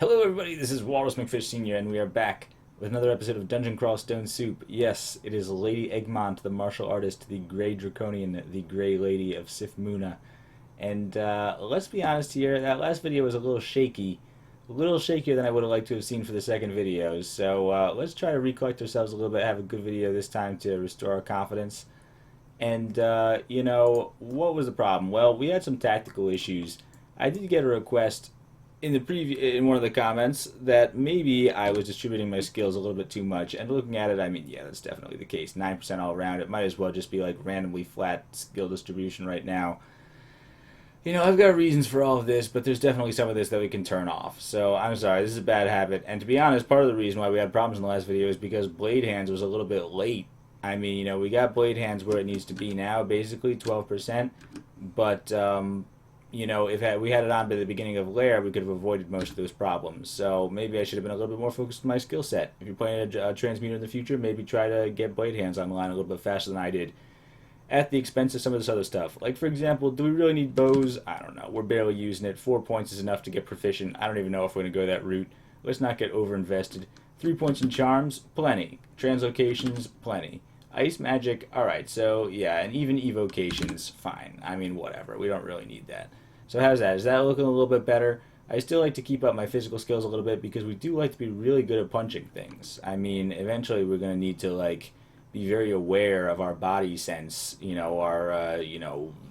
Hello, everybody. This is Walrus McFish Sr., and we are back with another episode of Dungeon Crawl Stone Soup. Yes, it is Lady Egmont, the martial artist, the Grey Draconian, the Grey Lady of Sif Muna. And let's be honest here, that last video was a little shaky. A little shakier than I would have liked to have seen for the second video. So let's try to recollect ourselves a little bit, have a good video this time to restore our confidence. And, what was the problem? Well, we had some tactical issues. I did get a request in the in one of the comments that maybe I was distributing my skills a little bit too much. And looking at it, I mean, yeah, that's definitely the case. 9% all around. It might as well just be like randomly flat skill distribution right now. I've got reasons for all of this, but there's definitely some of this that we can turn off. So I'm sorry, this is a bad habit. And to be honest, part of the reason why we had problems in the last video is because Blade Hands was a little bit late. I mean, we got Blade Hands where it needs to be now, basically 12%. But if we had it on by the beginning of Lair, we could have avoided most of those problems. So maybe I should have been a little bit more focused on my skill set. If you're playing a transmuter in the future, maybe try to get Blade Hands online a little bit faster than I did, at the expense of some of this other stuff. Like, for example, do we really need bows? I don't know. We're barely using it. 4 points is enough to get proficient. I don't even know if we're going to go that route. Let's not get over-invested. 3 points in charms? Plenty. Translocations? Plenty. Ice magic? Alright, so, yeah, and even evocations? Fine. I mean, whatever. We don't really need that. So how's that? Is that looking a little bit better? I still like to keep up my physical skills a little bit because we do like to be really good at punching things. I mean, eventually we're going to need to, like, be very aware of our body sense, our,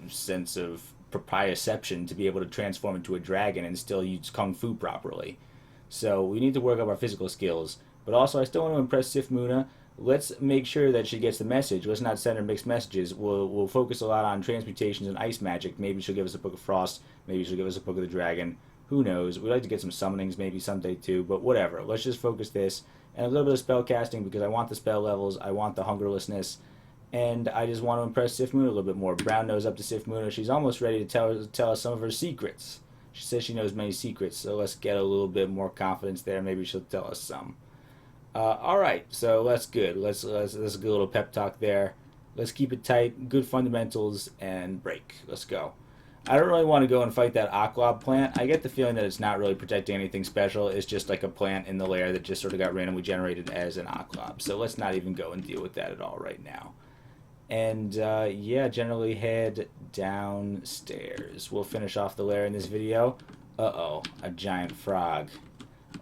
sense of proprioception to be able to transform into a dragon and still use kung fu properly. So we need to work up our physical skills. But also, I still want to impress Sif Muna. Let's make sure that she gets the message. Let's not send her mixed messages. We'll focus a lot on transmutations and ice magic. Maybe she'll give us a Book of Frost. Maybe she'll give us a Book of the Dragon. Who knows? We'd like to get some summonings maybe someday too. But whatever. Let's just focus this. And a little bit of spell casting because I want the spell levels. I want the hungerlessness. And I just want to impress Sif Muna a little bit more. Brown nose up to Sif Muna. She's almost ready to tell us some of her secrets. She says she knows many secrets. So let's get a little bit more confidence there. Maybe she'll tell us some. All right, so that's good. Let's get a little pep talk there. Let's keep it tight. Good fundamentals and break. Let's go. I don't really want to go and fight that Aquab plant. I get the feeling that it's not really protecting anything special. It's just like a plant in the lair that just sort of got randomly generated as an Aquab. So let's not even go and deal with that at all right now. And yeah, generally head downstairs. We'll finish off the lair in this video. Uh-oh, a giant frog.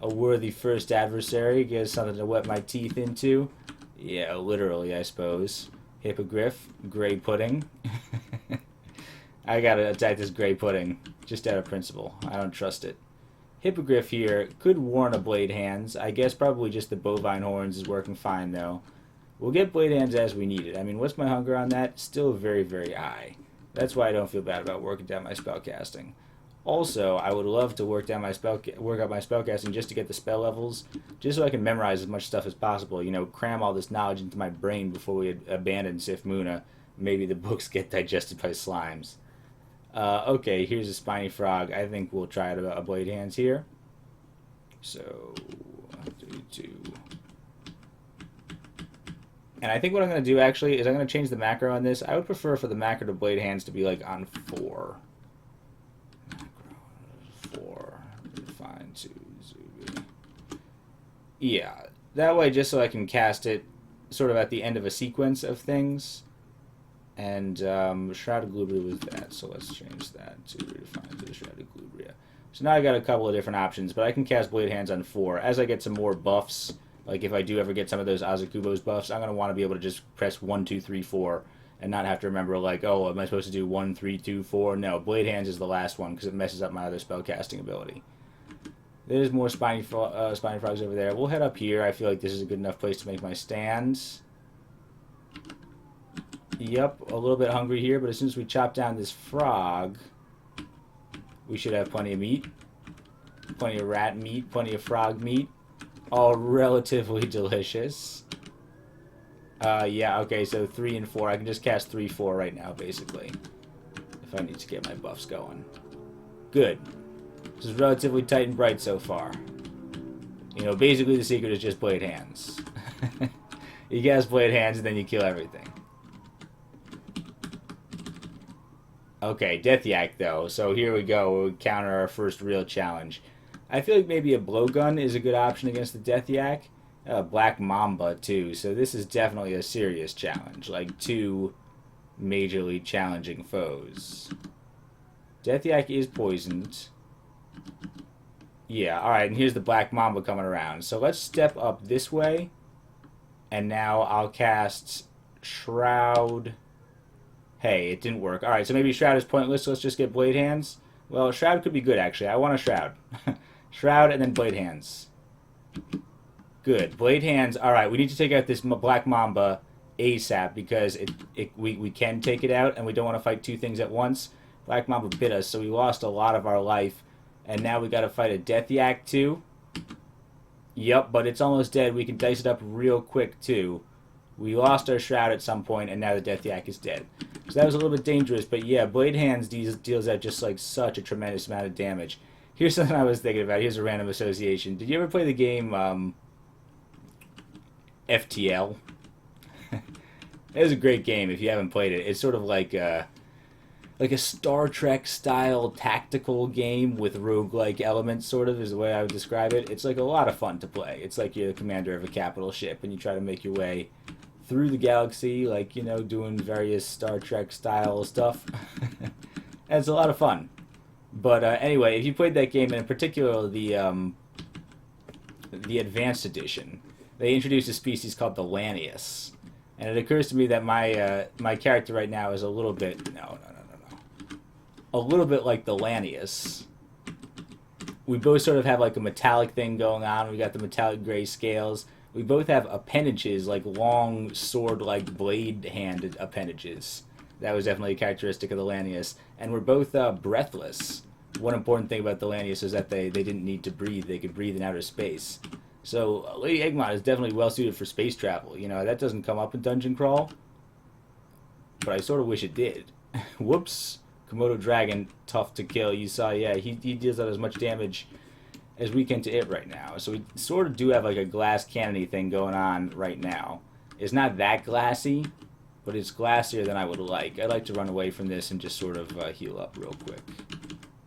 A worthy first adversary, gives something to wet my teeth into. Yeah, literally, I suppose. Hippogriff, gray pudding. I gotta attack this gray pudding, just out of principle. I don't trust it. Hippogriff here could warn a Blade Hands. I guess probably just the bovine horns is working fine, though. We'll get Blade Hands as we need it. I mean, what's my hunger on that? Still very, very high. That's why I don't feel bad about working down my spellcasting. Also, I would love to work up my spellcasting just to get the spell levels, just so I can memorize as much stuff as possible. Cram all this knowledge into my brain before we abandon Sif Muna. Maybe the books get digested by slimes. Okay, here's a spiny frog. I think we'll try out a Blade Hands here. So, 32. And I think what I'm going to do actually is I'm going to change the macro on this. I would prefer for the macro to Blade Hands to be like on 4. Yeah, that way just so I can cast it sort of at the end of a sequence of things. And Shrouded Glubria was that, so let's change that to redefine to the Shrouded Glubria. So now I got a couple of different options, but I can cast Blade Hands on 4. As I get some more buffs, like if I do ever get some of those Azakubo's buffs, I'm going to want to be able to just press 1, 2, 3, 4 and not have to remember like, oh, am I supposed to do 1, 3, 2, 4? No, Blade Hands is the last one because it messes up my other spellcasting ability. There's more spiny frogs over there. We'll head up here. I feel like this is a good enough place to make my stands. Yep, a little bit hungry here, but as soon as we chop down this frog, we should have plenty of meat. Plenty of rat meat, plenty of frog meat. All relatively delicious. Yeah, okay, so 3 and 4. I can just cast 3, 4 right now, basically, if I need to get my buffs going. Good. This is relatively tight and bright so far. Basically the secret is just Blade Hands. You cast Blade Hands and then you kill everything. Okay, Death Yak though. So here we go. We'll counter our first real challenge. I feel like maybe a blowgun is a good option against the Death Yak. Black Mamba, too. So this is definitely a serious challenge. Like, two majorly challenging foes. Death Yak is poisoned. Yeah, alright, and here's the Black Mamba coming around. So let's step up this way. And now I'll cast Shroud. Hey, it didn't work. Alright, so maybe Shroud is pointless, so let's just get Blade Hands. Well, Shroud could be good, actually. I want a Shroud. Shroud and then Blade Hands. Good. Blade Hands. Alright, we need to take out this Black Mamba ASAP because we can take it out and we don't want to fight two things at once. Black Mamba bit us, so we lost a lot of our life. And now we got to fight a Death Yak too. Yep, but it's almost dead. We can dice it up real quick too. We lost our Shroud at some point, and now the Death Yak is dead. So that was a little bit dangerous, but yeah, Blade Hands deals out just like such a tremendous amount of damage. Here's something I was thinking about. Here's a random association. Did you ever play the game FTL? It was a great game if you haven't played it. It's sort of like a Star Trek style tactical game with roguelike elements, sort of is the way I would describe it. It's like a lot of fun to play. It's like you're the commander of a capital ship and you try to make your way through the galaxy, like, you know, doing various Star Trek style stuff. And it's a lot of fun. But anyway, if you played that game, and in particular the Advanced Edition, they introduced a species called the Lanius. And it occurs to me that my character right now is a little bit a little bit like the Lanius. We both sort of have like a metallic thing going on. We got the metallic gray scales. We both have appendages, like long sword-like blade-handed appendages. That was definitely a characteristic of the Lanius. And we're both breathless. One important thing about the Lanius is that they didn't need to breathe. They could breathe in outer space. So Lady Egmont is definitely well-suited for space travel. You know, that doesn't come up in Dungeon Crawl. But I sort of wish it did. Whoops. Komodo Dragon, tough to kill. You saw, yeah, he deals out as much damage as we can to it right now. So we sort of do have like a glass cannon-y thing going on right now. It's not that glassy, but it's glassier than I would like. I'd like to run away from this and just sort of heal up real quick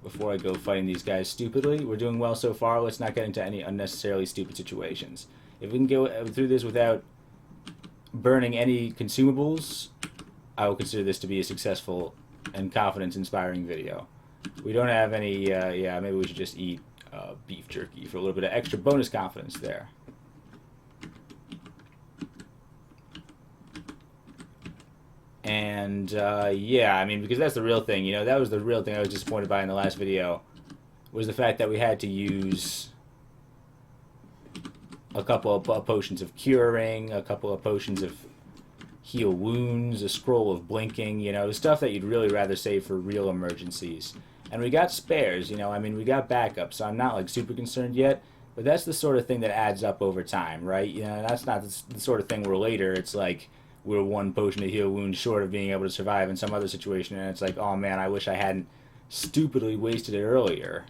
before I go fighting these guys stupidly. We're doing well so far. Let's not get into any unnecessarily stupid situations. If we can go through this without burning any consumables, I will consider this to be a successful and confidence-inspiring video. We don't have any, yeah, maybe we should just eat beef jerky for a little bit of extra bonus confidence there. And, yeah, I mean, because that's the real thing, you know, that was the real thing I was disappointed by in the last video, was the fact that we had to use a couple of potions of curing, a couple of potions of heal wounds, a scroll of blinking, you know, stuff that you'd really rather save for real emergencies. And we got spares, you know, I mean, we got backups, so I'm not, like, super concerned yet, but that's the sort of thing that adds up over time, right? You know, that's not the sort of thing where later it's like we're one potion to heal wounds short of being able to survive in some other situation, and it's like, oh man, I wish I hadn't stupidly wasted it earlier.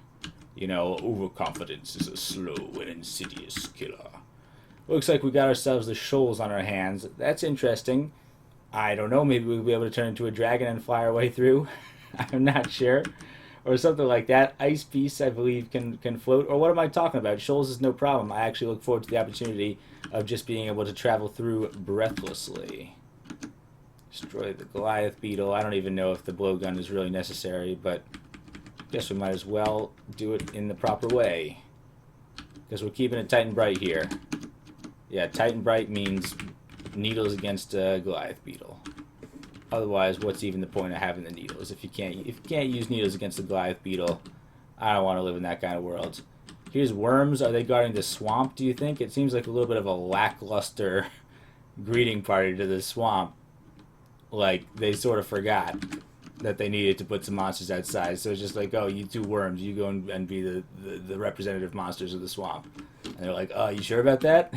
You know, overconfidence is a slow and insidious killer. Looks like we got ourselves the shoals on our hands. That's interesting. I don't know, maybe we'll be able to turn into a dragon and fly our way through. I'm not sure. Or something like that. Ice Beasts, I believe, can float. Or what am I talking about? Shoals is no problem. I actually look forward to the opportunity of just being able to travel through breathlessly. Destroy the Goliath beetle. I don't even know if the blowgun is really necessary, but I guess we might as well do it in the proper way. Because we're keeping it tight and bright here. Yeah, tight and bright means needles against a Goliath beetle. Otherwise, what's even the point of having the needles? If you can't use needles against the Goliath beetle, I don't want to live in that kind of world. Here's worms. Are they guarding the swamp, do you think? It seems like a little bit of a lackluster greeting party to the swamp. Like, they sort of forgot that they needed to put some monsters outside. So it's just like, oh, you two worms, you go and be the representative monsters of the swamp. And they're like, oh, you sure about that?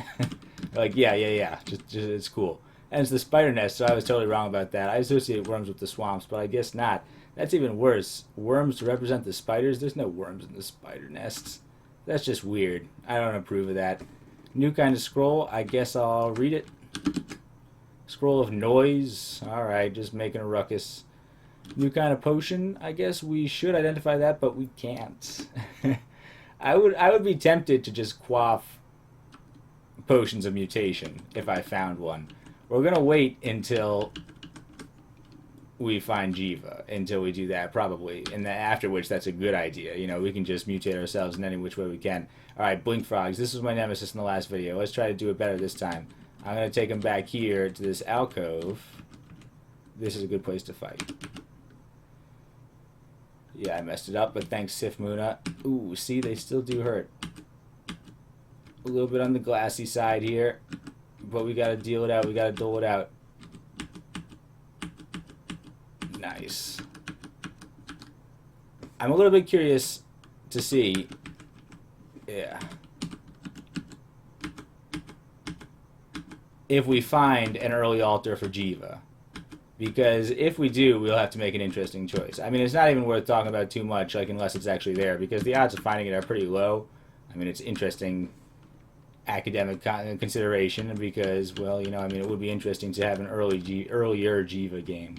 They're like, yeah. Just it's cool. And it's the spider nest, so I was totally wrong about that. I associate worms with the swamps, but I guess not. That's even worse. Worms to represent the spiders? There's no worms in the spider nests. That's just weird. I don't approve of that. New kind of scroll. I guess I'll read it. Scroll of noise. Alright, just making a ruckus. New kind of potion. I guess we should identify that, but we can't. I would be tempted to just quaff potions of mutation if I found one. We're gonna wait until we find Jiva, until we do that probably, and then after which that's a good idea. You know, we can just mutate ourselves in any which way we can. All right, blink frogs. This was my nemesis in the last video. Let's try to do it better this time. I'm gonna take him back here to this alcove. This is a good place to fight. Yeah, I messed it up, but thanks, Sif Muna. Ooh, see, they still do hurt. A little bit on the glassy side here, but we gotta deal it out. We gotta dole it out. Nice. I'm a little bit curious to see. Yeah. If we find an early altar for Jiva. Because if we do, we'll have to make an interesting choice. I mean, it's not even worth talking about too much, like, unless it's actually there, because the odds of finding it are pretty low. I mean, it's interesting academic consideration because, well, you know, I mean, it would be interesting to have an earlier Jiva game.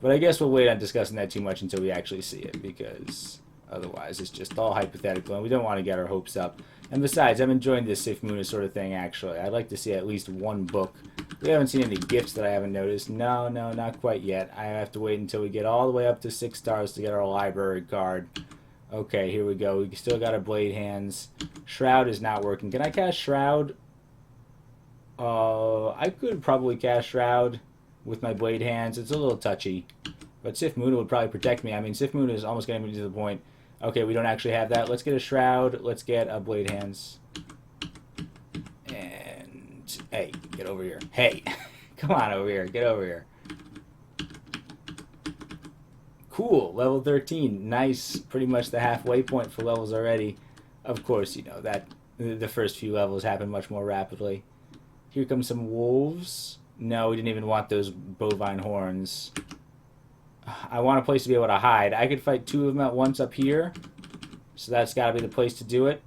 But I guess we'll wait on discussing that too much until we actually see it, because otherwise it's just all hypothetical, and we don't want to get our hopes up. And besides, I'm enjoying this Sif Muna sort of thing, actually. I'd like to see at least one book. We haven't seen any gifts that I haven't noticed. No, not quite yet. I have to wait until we get all the way up to 6 stars to get our library card. Okay, here we go. We still got our blade hands. Shroud is not working. Can I cast Shroud? I could probably cast Shroud with my blade hands. It's a little touchy. But Sif Muna would probably protect me. I mean, Sif Muna is almost getting me to the point. Okay, we don't actually have that. Let's get a Shroud. Let's get a blade hands. And, hey, get over here. Hey, come on over here. Get over here. Cool, level 13. Nice. Pretty much the halfway point for levels already. Of course, you know, that the first few levels happen much more rapidly. Here come some wolves. No, we didn't even want those bovine horns. I want a place to be able to hide. I could fight 2 of them at once up here. So that's got to be the place to do it.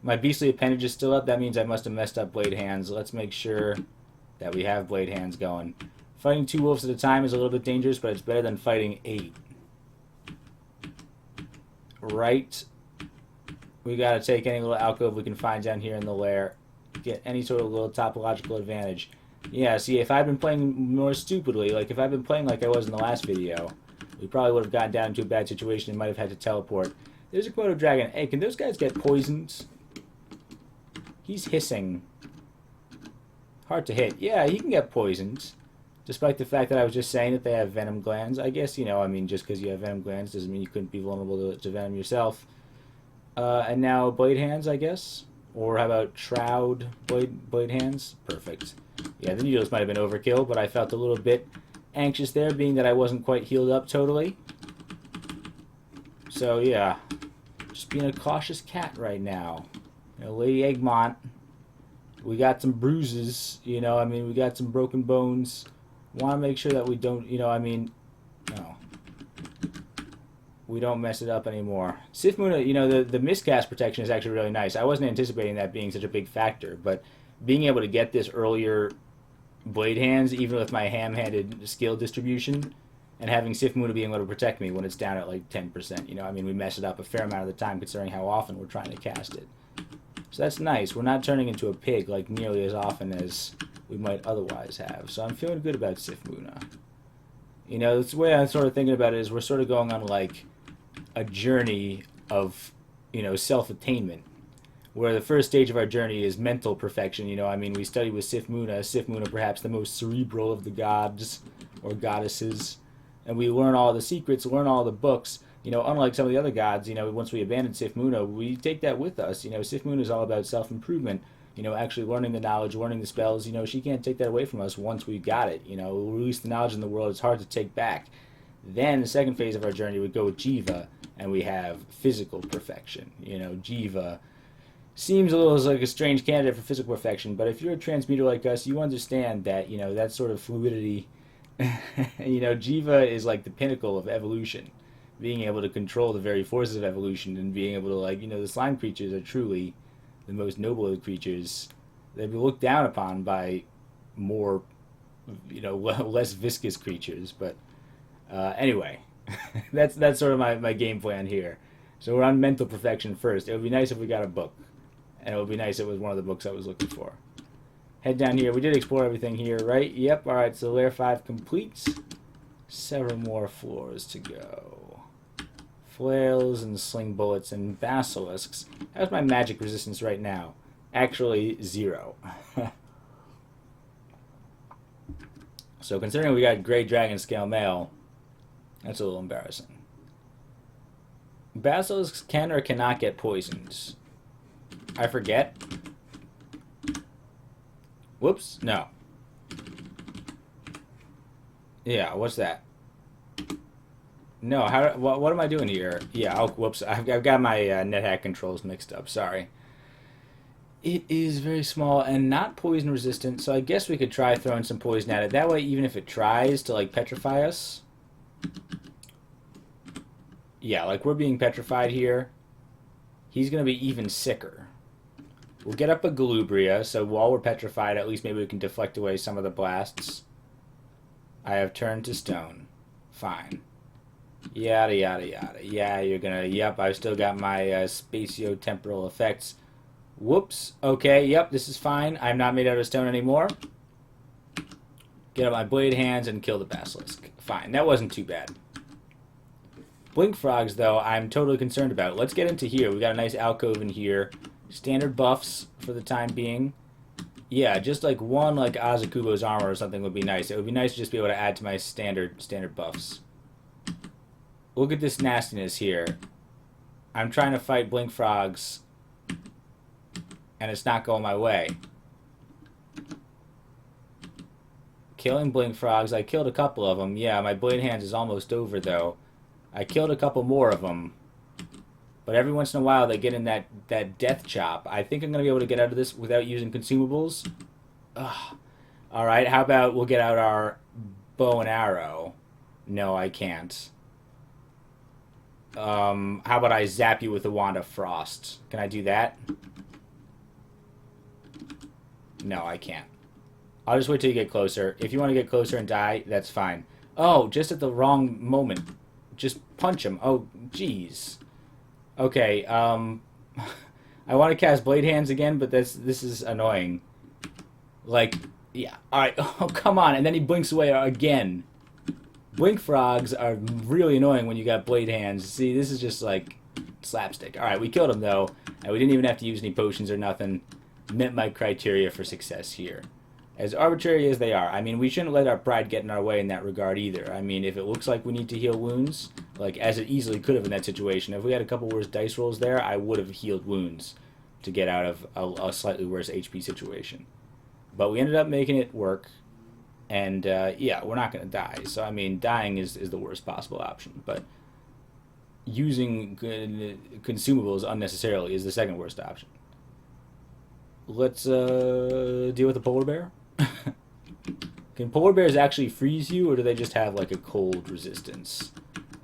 My beastly appendage is still up. That means I must have messed up blade hands. Let's make sure that we have blade hands going. Fighting 2 wolves at a time is a little bit dangerous, but it's better than fighting 8. Right. We got to take any little alcove we can find down here in the lair. Get any sort of little topological advantage. Yeah, see, if I'd been playing more stupidly, like if I'd been playing like I was in the last video, we probably would have gotten down into a bad situation and might have had to teleport. There's a Komodo dragon. Hey, can those guys get poisoned? He's hissing. Hard to hit. Yeah, he can get poisoned. Despite the fact that I was just saying that they have venom glands. I guess, you know, I mean, just because you have venom glands doesn't mean you couldn't be vulnerable to venom yourself. And now blade hands, I guess? Or how about shroud blade hands? Perfect. Yeah, the needles might have been overkill, but I felt a little bit anxious there, being that I wasn't quite healed up totally. So, yeah. Just being a cautious cat right now. You know, Lady Egmont, we got some bruises, you know, I mean, we got some broken bones. Want to make sure that we don't, you know, I mean, no. We don't mess it up anymore. Sif Muna, you know, the miscast protection is actually really nice. I wasn't anticipating that being such a big factor, but being able to get this earlier blade hands, even with my ham-handed skill distribution, and having Sif Muna being able to protect me when it's down at like 10%, you know, I mean, we mess it up a fair amount of the time considering how often we're trying to cast it. So that's nice. We're not turning into a pig like nearly as often as we might otherwise have. So I'm feeling good about Sif Muna. You know, the way I'm sort of thinking about it is we're sort of going on like a journey of, you know, self-attainment, where the first stage of our journey is mental perfection. You know, I mean, we study with Sif Muna perhaps the most cerebral of the gods or goddesses, and we learn all the secrets, learn all the books. You know, unlike some of the other gods, you know, once we abandon Sif Muna, we take that with us. You know, Sif Muna is all about self-improvement, you know, actually learning the knowledge, learning the spells. You know, she can't take that away from us once we've got it. You know, we'll release the knowledge in the world. It's hard to take back. Then the second phase of our journey, we go with Jiva, and we have physical perfection. You know, Jiva seems a little like a strange candidate for physical perfection, but if you're a transmuter like us, you understand that, you know, that sort of fluidity, you know, Jiva is like the pinnacle of evolution. Being able to control the very forces of evolution and being able to, like, you know, the slime creatures are truly the most noble of creatures. They'd be looked down upon by more, you know, less viscous creatures, but anyway, that's sort of my game plan here. So we're on mental perfection first. It would be nice if we got a book. And it would be nice if it was one of the books I was looking for. Head down here. We did explore everything here, right? Yep. All right, so layer 5 completes. Several more floors to go. Flails and sling bullets and basilisks. How's my magic resistance right now? Actually, 0. So considering we got Grey Dragon Scale Mail, that's a little embarrassing. Basilisks can or cannot get poisoned. I forget. Whoops. No. Yeah, what's that? No, what am I doing here? Yeah, oh, whoops. I've got my NetHack controls mixed up. Sorry. It is very small and not poison resistant, so I guess we could try throwing some poison at it. That way, even if it tries to, like, petrify us... Yeah, like, we're being petrified here. He's going to be even sicker. We'll get up a Galubria, so while we're petrified, at least maybe we can deflect away some of the blasts. I have turned to stone. Fine. Yada, yada, yada. Yeah, you're gonna... Yep, I've still got my spatio-temporal effects. Whoops. Okay, yep, this is fine. I'm not made out of stone anymore. Get up my blade hands and kill the basilisk. Fine, that wasn't too bad. Blink frogs, though, I'm totally concerned about. Let's get into here. We got a nice alcove in here. Standard buffs for the time being. Yeah, just like one like Azakubo's armor or something would be nice. It would be nice to just be able to add to my standard buffs. Look at this nastiness here. I'm trying to fight blink frogs, and it's not going my way. Killing blink frogs. I killed a couple of them. Yeah, my blade hands is almost over, though. I killed a couple more of them. But every once in a while, they get in that death chop. I think I'm going to be able to get out of this without using consumables. Ugh. All right, how about we'll get out our bow and arrow? No, I can't. How about I zap you with the Wand of Frost? Can I do that? No, I can't. I'll just wait till you get closer. If you want to get closer and die, that's fine. Oh, just at the wrong moment. Just punch him. Oh, jeez. Okay, I want to cast Blade Hands again, but this is annoying. Like, yeah, alright, oh, come on, and then he blinks away again. Blink frogs are really annoying when you got Blade Hands. See, this is just like slapstick. Alright, we killed him, though, and we didn't even have to use any potions or nothing. Met my criteria for success here. As arbitrary as they are. I mean, we shouldn't let our pride get in our way in that regard either. I mean, if it looks like we need to heal wounds, like as it easily could have in that situation, if we had a couple worse dice rolls there, I would have healed wounds to get out of a slightly worse HP situation. But we ended up making it work, and yeah, we're not going to die. So, I mean, dying is the worst possible option, but using consumables unnecessarily is the second worst option. Let's deal with the polar bear. Can polar bears actually freeze you, or do they just have like a cold resistance?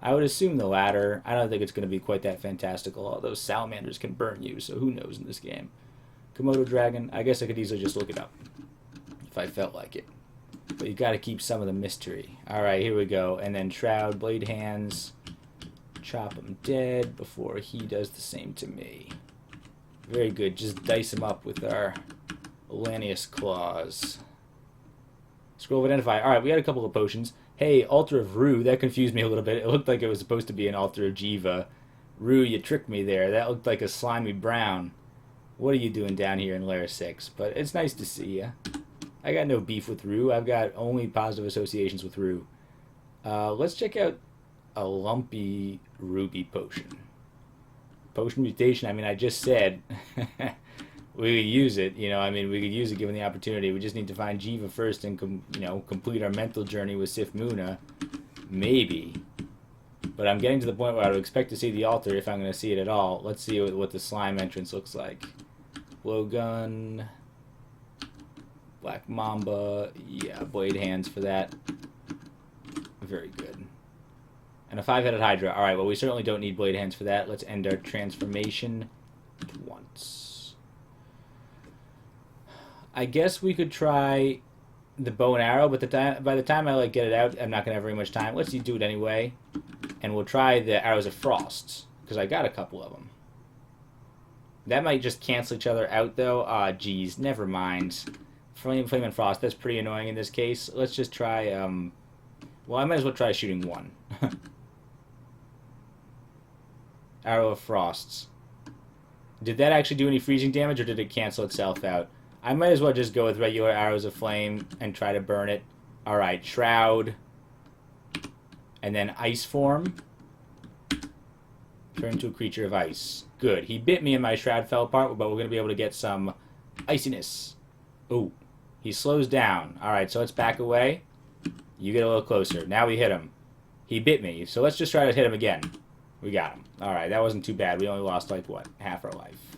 I would assume the latter. I don't think it's going to be quite that fantastical, although salamanders can burn you, so who knows in this game. Komodo dragon, I guess I could easily just look it up if I felt like it. But you got to keep some of the mystery. Alright, here we go. And then Shroud, Blade Hands, chop him dead before he does the same to me. Very good. Just dice him up with our Lanius Claws. Scroll of Identify. Alright, we had a couple of potions. Hey, Altar of Rue. That confused me a little bit. It looked like it was supposed to be an Altar of Jiva. Rue, you tricked me there. That looked like a slimy brown. What are you doing down here in Layer 6? But it's nice to see you. I got no beef with Rue. I've got only positive associations with Rue. Let's check out a lumpy ruby potion. Potion mutation, I mean, I just said we could use it, you know, I mean, we could use it given the opportunity. We just need to find Jiva first and, complete our mental journey with Sif Muna. Maybe. But I'm getting to the point where I would expect to see the altar if I'm going to see it at all. Let's see what the slime entrance looks like. Blowgun. Black Mamba. Yeah, Blade Hands for that. Very good. And a 5-headed Hydra. Alright, well, we certainly don't need Blade Hands for that. Let's end our transformation at once. I guess we could try the bow and arrow, but by the time I get it out, I'm not going to have very much time. Let's do it anyway. And we'll try the Arrows of Frost, because I got a couple of them. That might just cancel each other out, though. Ah, geez, never mind. Flame and Frost, that's pretty annoying in this case. Let's just try, well, I might as well try shooting one. Arrow of Frosts. Did that actually do any freezing damage, or did it cancel itself out? I might as well just go with regular Arrows of Flame and try to burn it. Alright, Shroud. And then Ice Form. Turn into a creature of ice. Good. He bit me and my Shroud fell apart, but we're going to be able to get some iciness. Ooh. He slows down. Alright, so let's back away. You get a little closer. Now we hit him. He bit me, so let's just try to hit him again. We got him. Alright, that wasn't too bad. We only lost, like, what? Half our life.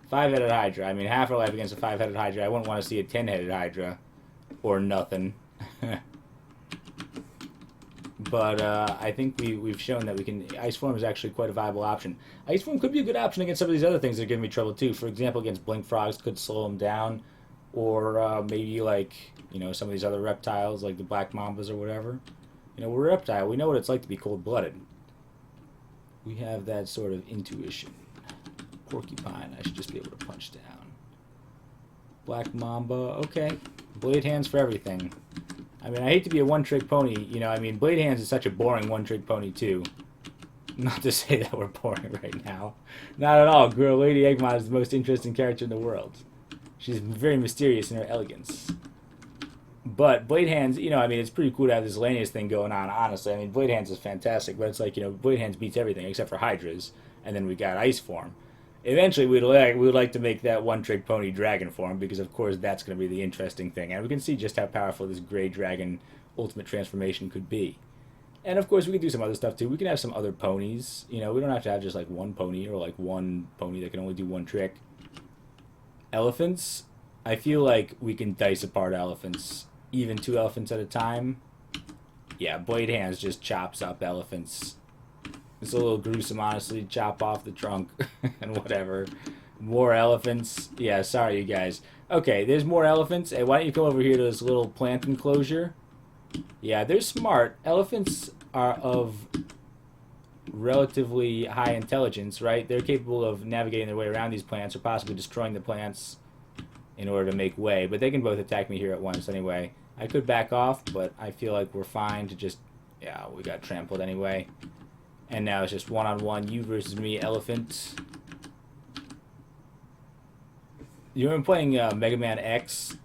5-headed Hydra. I mean, half our life against a 5-headed Hydra. I wouldn't want to see a 10-headed Hydra. Or nothing. But I think we've shown that we can... Ice Form is actually quite a viable option. Ice Form could be a good option against some of these other things that are giving me trouble, too. For example, against Blink Frogs, could slow them down. Or maybe, like, you know, some of these other reptiles, like the Black Mambas or whatever. You know, we're a reptile. We know what it's like to be cold-blooded. We have that sort of intuition. Porcupine, I should just be able to punch down. Black Mamba, okay. Blade Hands for everything. I mean, I hate to be a one-trick pony, you know, I mean, Blade Hands is such a boring one-trick pony, too. Not to say that we're boring right now. Not at all. Girl, Lady Egmont is the most interesting character in the world. She's very mysterious in her elegance. But Blade Hands, you know, I mean, it's pretty cool to have this Lanius thing going on, honestly. I mean, Blade Hands is fantastic, but it's like, you know, Blade Hands beats everything except for Hydras, and then we got Ice Form. Eventually, we would like to make that one-trick pony Dragon Form, because, of course, that's going to be the interesting thing. And we can see just how powerful this Gray Dragon Ultimate Transformation could be. And, of course, we can do some other stuff, too. We can have some other ponies. You know, we don't have to have just, like, one pony or, like, one pony that can only do one trick. Elephants, I feel like we can dice apart elephants. Even 2 elephants at a time. Yeah, Blade Hands just chops up elephants. It's a little gruesome, honestly. Chop off the trunk and whatever. More elephants. Yeah, sorry, you guys. Okay, there's more elephants. Hey, why don't you come over here to this little plant enclosure? Yeah, they're smart. Elephants are of relatively high intelligence, right? They're capable of navigating their way around these plants or possibly destroying the plants in order to make way. But they can both attack me here at once anyway. I could back off, but I feel like we're fine to just... Yeah, we got trampled anyway. And now it's just one-on-one, you versus me, elephant. You remember playing Mega Man X?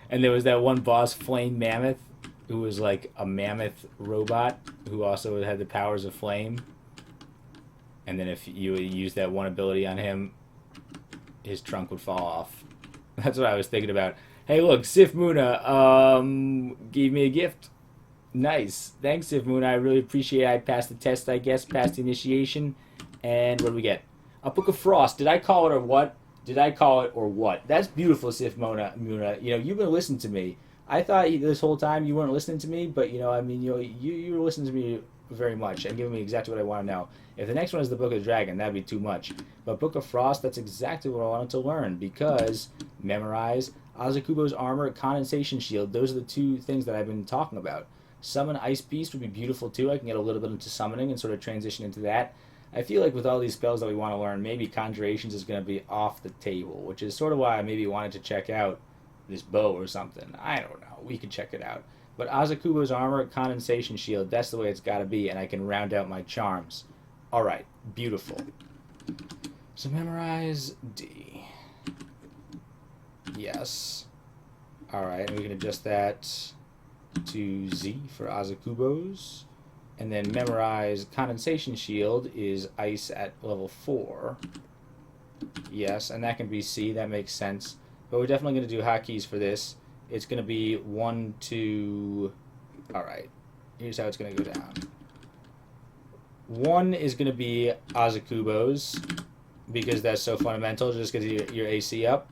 And there was that one boss, Flame Mammoth, who was like a mammoth robot who also had the powers of flame. And then if you use that one ability on him, his trunk would fall off. That's what I was thinking about. Hey, look, Sif Muna gave me a gift. Nice. Thanks, Sif Muna. I really appreciate it. I passed the test, I guess, passed the initiation. And what do we get? A Book of Frost. Did I call it or what? Did I call it or what? That's beautiful, Sif Muna. You know, you've been listening to me. I thought this whole time you weren't listening to me, but, you know, I mean, you were listening to me very much and giving me exactly what I want to know. If the next one is the Book of the Dragon, that'd be too much. But Book of Frost, that's exactly what I wanted to learn, because memorize Azakubo's armor, condensation shield. Those are the 2 things that I've been talking about. Summon Ice Beast would be beautiful too. I can get a little bit into summoning and sort of transition into that. I feel like with all these spells that we want to learn, maybe Conjurations is going to be off the table, which is sort of why I maybe wanted to check out this bow or something. I don't know. We could check it out. But Azakubo's armor, condensation shield, that's the way it's got to be, and I can round out my charms. Alright, beautiful. So memorize D. Yes. Alright, and we can adjust that to Z for Azakubo's. And then memorize condensation shield is ice at level 4. Yes, and that can be C, that makes sense. But we're definitely going to do hotkeys for this. It's going to be 1, 2... Alright, here's how it's going to go down. 1 is going to be Azakubo's, because that's so fundamental, just because your AC up.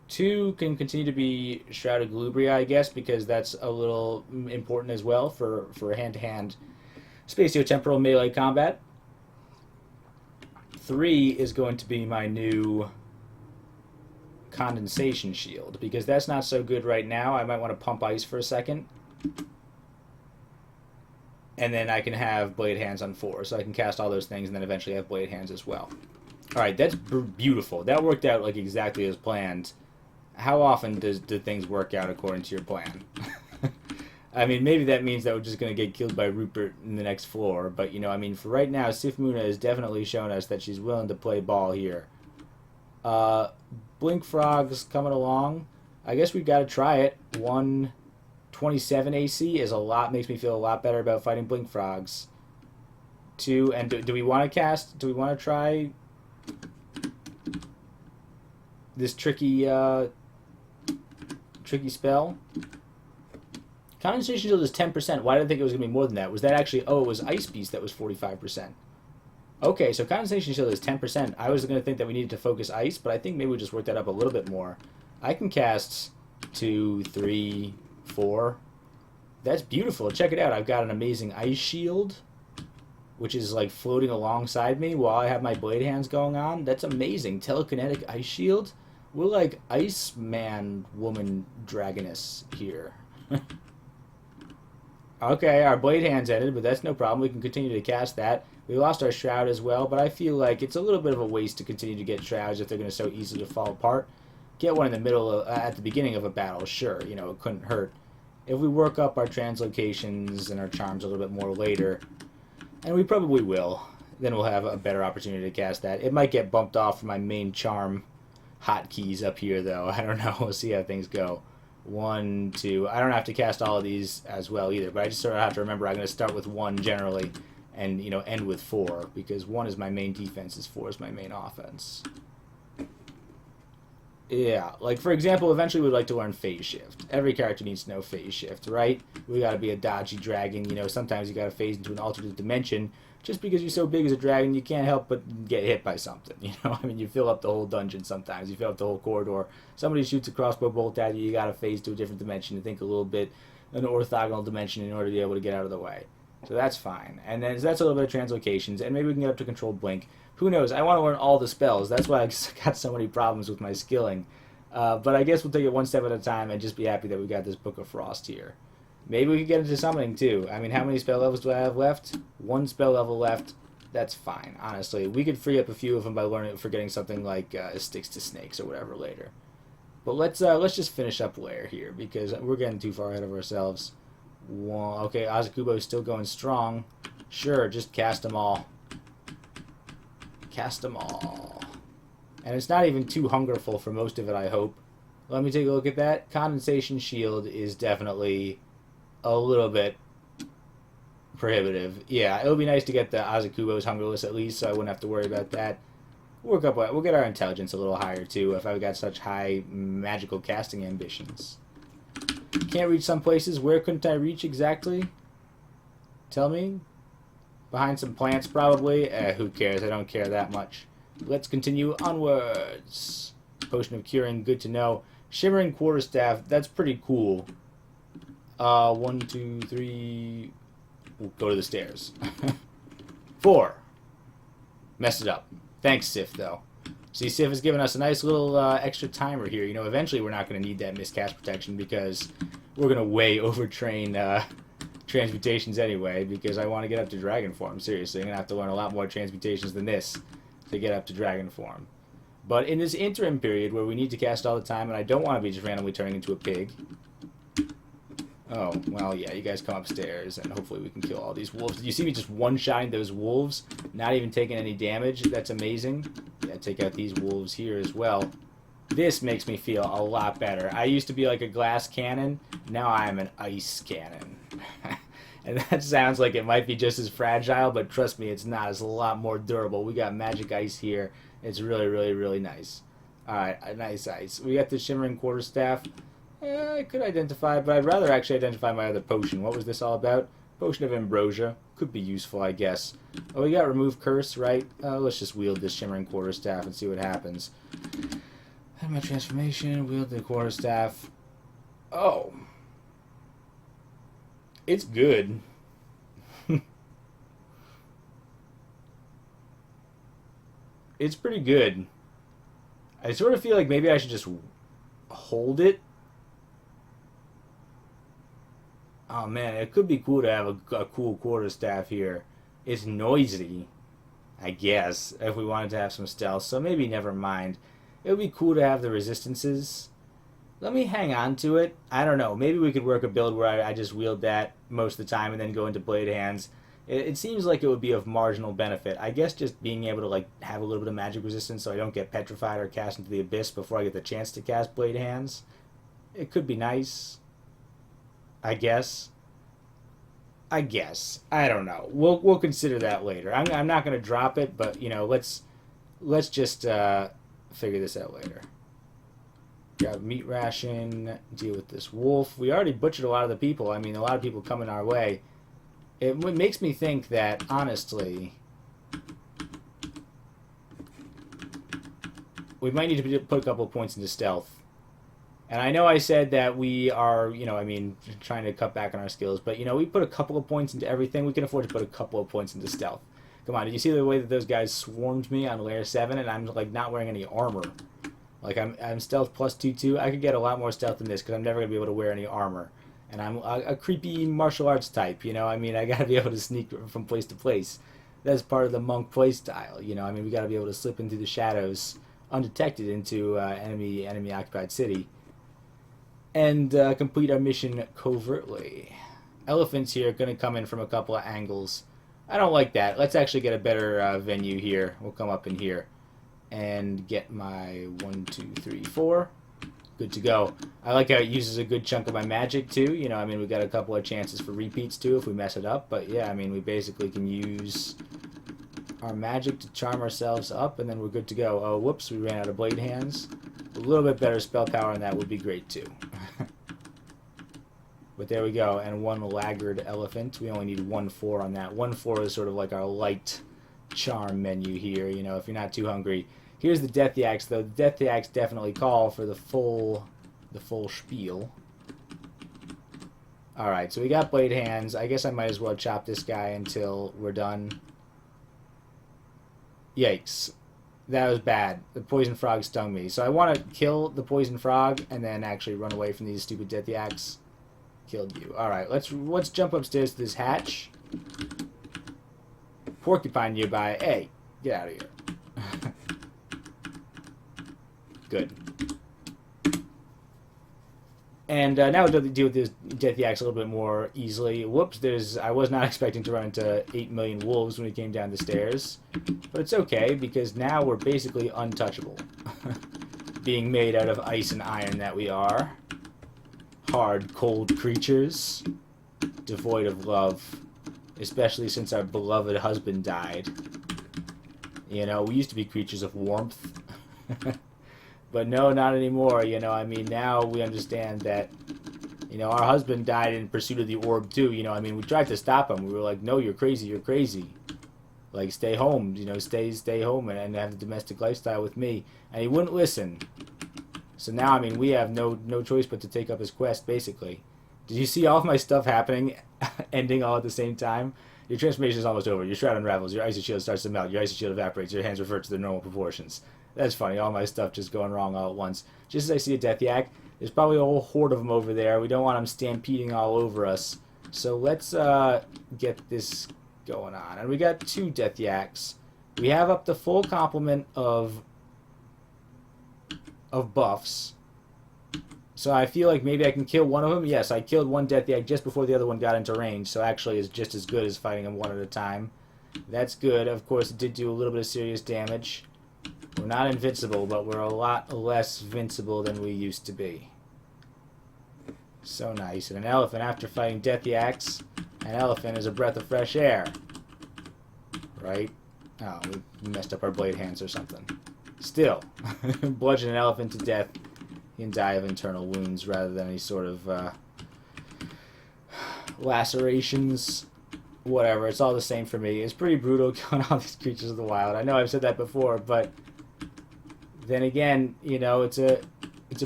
2 can continue to be Shrouded Galubria, I guess, because that's a little important as well for hand-to-hand spatio-temporal melee combat. 3 is going to be my new condensation shield, because that's not so good right now. I might want to pump ice for a second. and then I can have Blade Hands on 4. So I can cast all those things and then eventually have Blade Hands as well. Alright, that's beautiful. That worked out like exactly as planned. How often do things work out according to your plan? I mean, maybe that means that we're just going to get killed by Rupert in the next floor. But, you know, I mean, for right now, Sif Muna has definitely shown us that she's willing to play ball here. Blink Frog's coming along. I guess we've got to try it. 127 AC is a lot, makes me feel a lot better about fighting Blink Frogs. 2, and do we want to cast, do we want to try this tricky spell? Condensation shield is 10%. Why did I think it was going to be more than that? Was that actually... Oh, it was Ice Beast that was 45%. Okay, so Condensation shield is 10%. I was going to think that we needed to focus Ice, but I think maybe we just worked that up a little bit more. I can cast 2, 3, 4. That's beautiful. Check it out. I've got an amazing Ice Shield, which is like floating alongside me while I have my Blade Hands going on. That's amazing. Telekinetic Ice Shield. We're like Iceman Woman Dragoness here. Okay, our Blade Hands ended, but that's no problem. We can continue to cast that. We lost our Shroud as well, but I feel like it's a little bit of a waste to continue to get Shrouds if they're going to so easily to fall apart. Get one in the middle, at the beginning of a battle, sure, you know, it couldn't hurt. If we work up our translocations and our charms a little bit more later, and we probably will, then we'll have a better opportunity to cast that. It might get bumped off from my main charm hotkeys up here, though. I don't know. We'll see how things go. 1, 2. I don't have to cast all of these as well either, but I just sort of have to remember I'm going to start with 1 generally and, you know, end with 4, because 1 is my main defense, is 4 is my main offense. Yeah, like for example, eventually we'd like to learn Phase Shift. Every character needs to know Phase Shift, right? We gotta be a dodgy dragon, you know, sometimes you gotta phase into an alternate dimension. Just because you're so big as a dragon, you can't help but get hit by something, you know? I mean, you fill up the whole dungeon sometimes, you fill up the whole corridor. Somebody shoots a crossbow bolt at you, you gotta phase to a different dimension and think a little bit, an orthogonal dimension in order to be able to get out of the way. So that's fine. And then so that's a little bit of translocations, and maybe we can get up to control blink. Who knows? I want to learn all the spells. That's why I got so many problems with my skilling. But I guess we'll take it one step at a time and just be happy that we got this Book of Frost here. Maybe we could get into summoning too. I mean, how many spell levels do I have left? 1 spell level left. That's fine, honestly. We could free up a few of them by learning for getting something like Sticks to Snakes or whatever later. But let's just finish up Lair here because we're getting too far ahead of ourselves. Okay, Azakubo is still going strong. Sure, just cast them all. Cast them all. And it's not even too hungerful for most of it, I hope. Let me take a look at that. Condensation Shield is definitely a little bit prohibitive. Yeah, it would be nice to get the Azakubo's Hungerless at least, so I wouldn't have to worry about that. We'll get our intelligence a little higher, too, if I've got such high magical casting ambitions. Can't reach some places. Where couldn't I reach exactly? Tell me. Behind some plants, probably. Who cares? I don't care that much. Let's continue onwards. Potion of Curing, good to know. Shimmering Quarterstaff, that's pretty cool. 1, 2, 3... We'll go to the stairs. 4. Messed it up. Thanks, Sif, though. See, Sif has given us a nice little extra timer here. You know, eventually we're not going to need that miscast protection because we're going to way overtrain transmutations anyway, because I want to get up to dragon form. Seriously, I'm going to have to learn a lot more transmutations than this to get up to dragon form. But in this interim period where we need to cast all the time, and I don't want to be just randomly turning into a pig. Oh, well, yeah, you guys come upstairs, and hopefully we can kill all these wolves. You see me just one-shotting those wolves, not even taking any damage? That's amazing. Yeah, take out these wolves here as well. This makes me feel a lot better. I used to be like a glass cannon. Now I am an ice cannon. And that sounds like it might be just as fragile, but trust me, it's not. It's a lot more durable. We got magic ice here. It's really, really, really nice. Alright, a nice ice. We got the Shimmering Quarterstaff. I could identify, but I'd rather actually identify my other potion. What was this all about? Potion of Ambrosia. Could be useful, I guess. Oh, we got Remove Curse, right? Let's just wield this Shimmering Quarterstaff and see what happens. Have my transformation, wield the Quarterstaff. Oh. It's good. It's pretty good. I sort of feel like maybe I should just hold it. Oh man, it could be cool to have a cool quarterstaff here. It's noisy, I guess, if we wanted to have some stealth, so maybe never mind. It would be cool to have the resistances. Let me hang on to it. I don't know. Maybe we could work a build where I just wield that most of the time and then go into blade hands. It seems like it would be of marginal benefit. I guess just being able to like have a little bit of magic resistance so I don't get petrified or cast into the abyss before I get the chance to cast blade hands. It could be nice. I guess. I don't know. We'll consider that later. I'm not going to drop it, but you know, let's just figure this out later. Grab meat ration, deal with this wolf. We already butchered a lot of the people. I mean, a lot of people coming our way. It makes me think that, honestly, we might need to put a couple of points into stealth. And I know I said that we are, you know, I mean, trying to cut back on our skills, but, you know, we put a couple of points into everything. We can afford to put a couple of points into stealth. Come on, did you see the way that those guys swarmed me on layer 7 and I'm, like, not wearing any armor? Like, I'm stealth plus 2/2. I could get a lot more stealth than this because I'm never going to be able to wear any armor. And I'm a creepy martial arts type, you know? I mean, I got to be able to sneak from place to place. That's part of the monk playstyle, you know? I mean, we got to be able to slip into the shadows undetected into enemy-occupied city. And complete our mission covertly. Elephants here are going to come in from a couple of angles. I don't like that. Let's actually get a better venue here. We'll come up in here. And get my 1, 2, 3, 4. Good to go. I like how it uses a good chunk of my magic too. You know, I mean, we got a couple of chances for repeats too if we mess it up. But yeah, I mean, we basically can use our magic to charm ourselves up, and then we're good to go. Oh, whoops, we ran out of blade hands. A little bit better spell power on that would be great too. But there we go, and one laggard elephant. We only need 1/4 on that. 1/4 is sort of like our light charm menu here, you know, if you're not too hungry. Here's the Death Yaks, though. The Death Yaks definitely call for the full spiel. Alright, so we got blade hands. I guess I might as well chop this guy until we're done. Yikes. That was bad. The poison frog stung me. So I want to kill the poison frog and then actually run away from these stupid Death Yaks. Killed you. Alright, let's jump upstairs to this hatch. Porcupine nearby. Hey, get out of here. Good. And now we'll deal with this Death Yaks a little bit more easily. Whoops, I was not expecting to run into 8 million wolves when we came down the stairs. But it's okay, because now we're basically untouchable. Being made out of ice and iron that we are. Hard, cold creatures. Devoid of love. Especially since our beloved husband died. You know, we used to be creatures of warmth. But no, not anymore, you know, I mean, now we understand that, you know, our husband died in pursuit of the orb too, you know, I mean, we tried to stop him. We were like, no, you're crazy, you're crazy. Like, stay home, you know, stay home and have the domestic lifestyle with me. And he wouldn't listen. So now, I mean, we have no choice but to take up his quest, basically. Did you see all of my stuff happening, ending all at the same time? Your transformation is almost over. Your shroud unravels. Your icy shield starts to melt. Your icy shield evaporates. Your hands revert to their normal proportions. That's funny. All my stuff just going wrong all at once. Just as I see a Death Yak, there's probably a whole horde of them over there. We don't want them stampeding all over us. So let's get this going on. And we got 2 Death Yaks. We have up the full complement of buffs. So I feel like maybe I can kill one of them. Yes, I killed one Death Yak just before the other one got into range. So actually it's just as good as fighting them one at a time. That's good. Of course, it did do a little bit of serious damage. We're not invincible, but we're a lot less invincible than we used to be. So nice. And an elephant, after fighting Death Yaks, an elephant is a breath of fresh air. Right? Oh, we messed up our blade hands or something. Still, bludgeon an elephant to death. He can die of internal wounds rather than any sort of lacerations. Whatever, it's all the same for me. It's pretty brutal killing all these creatures of the wild. I know I've said that before, but then again, you know, it's a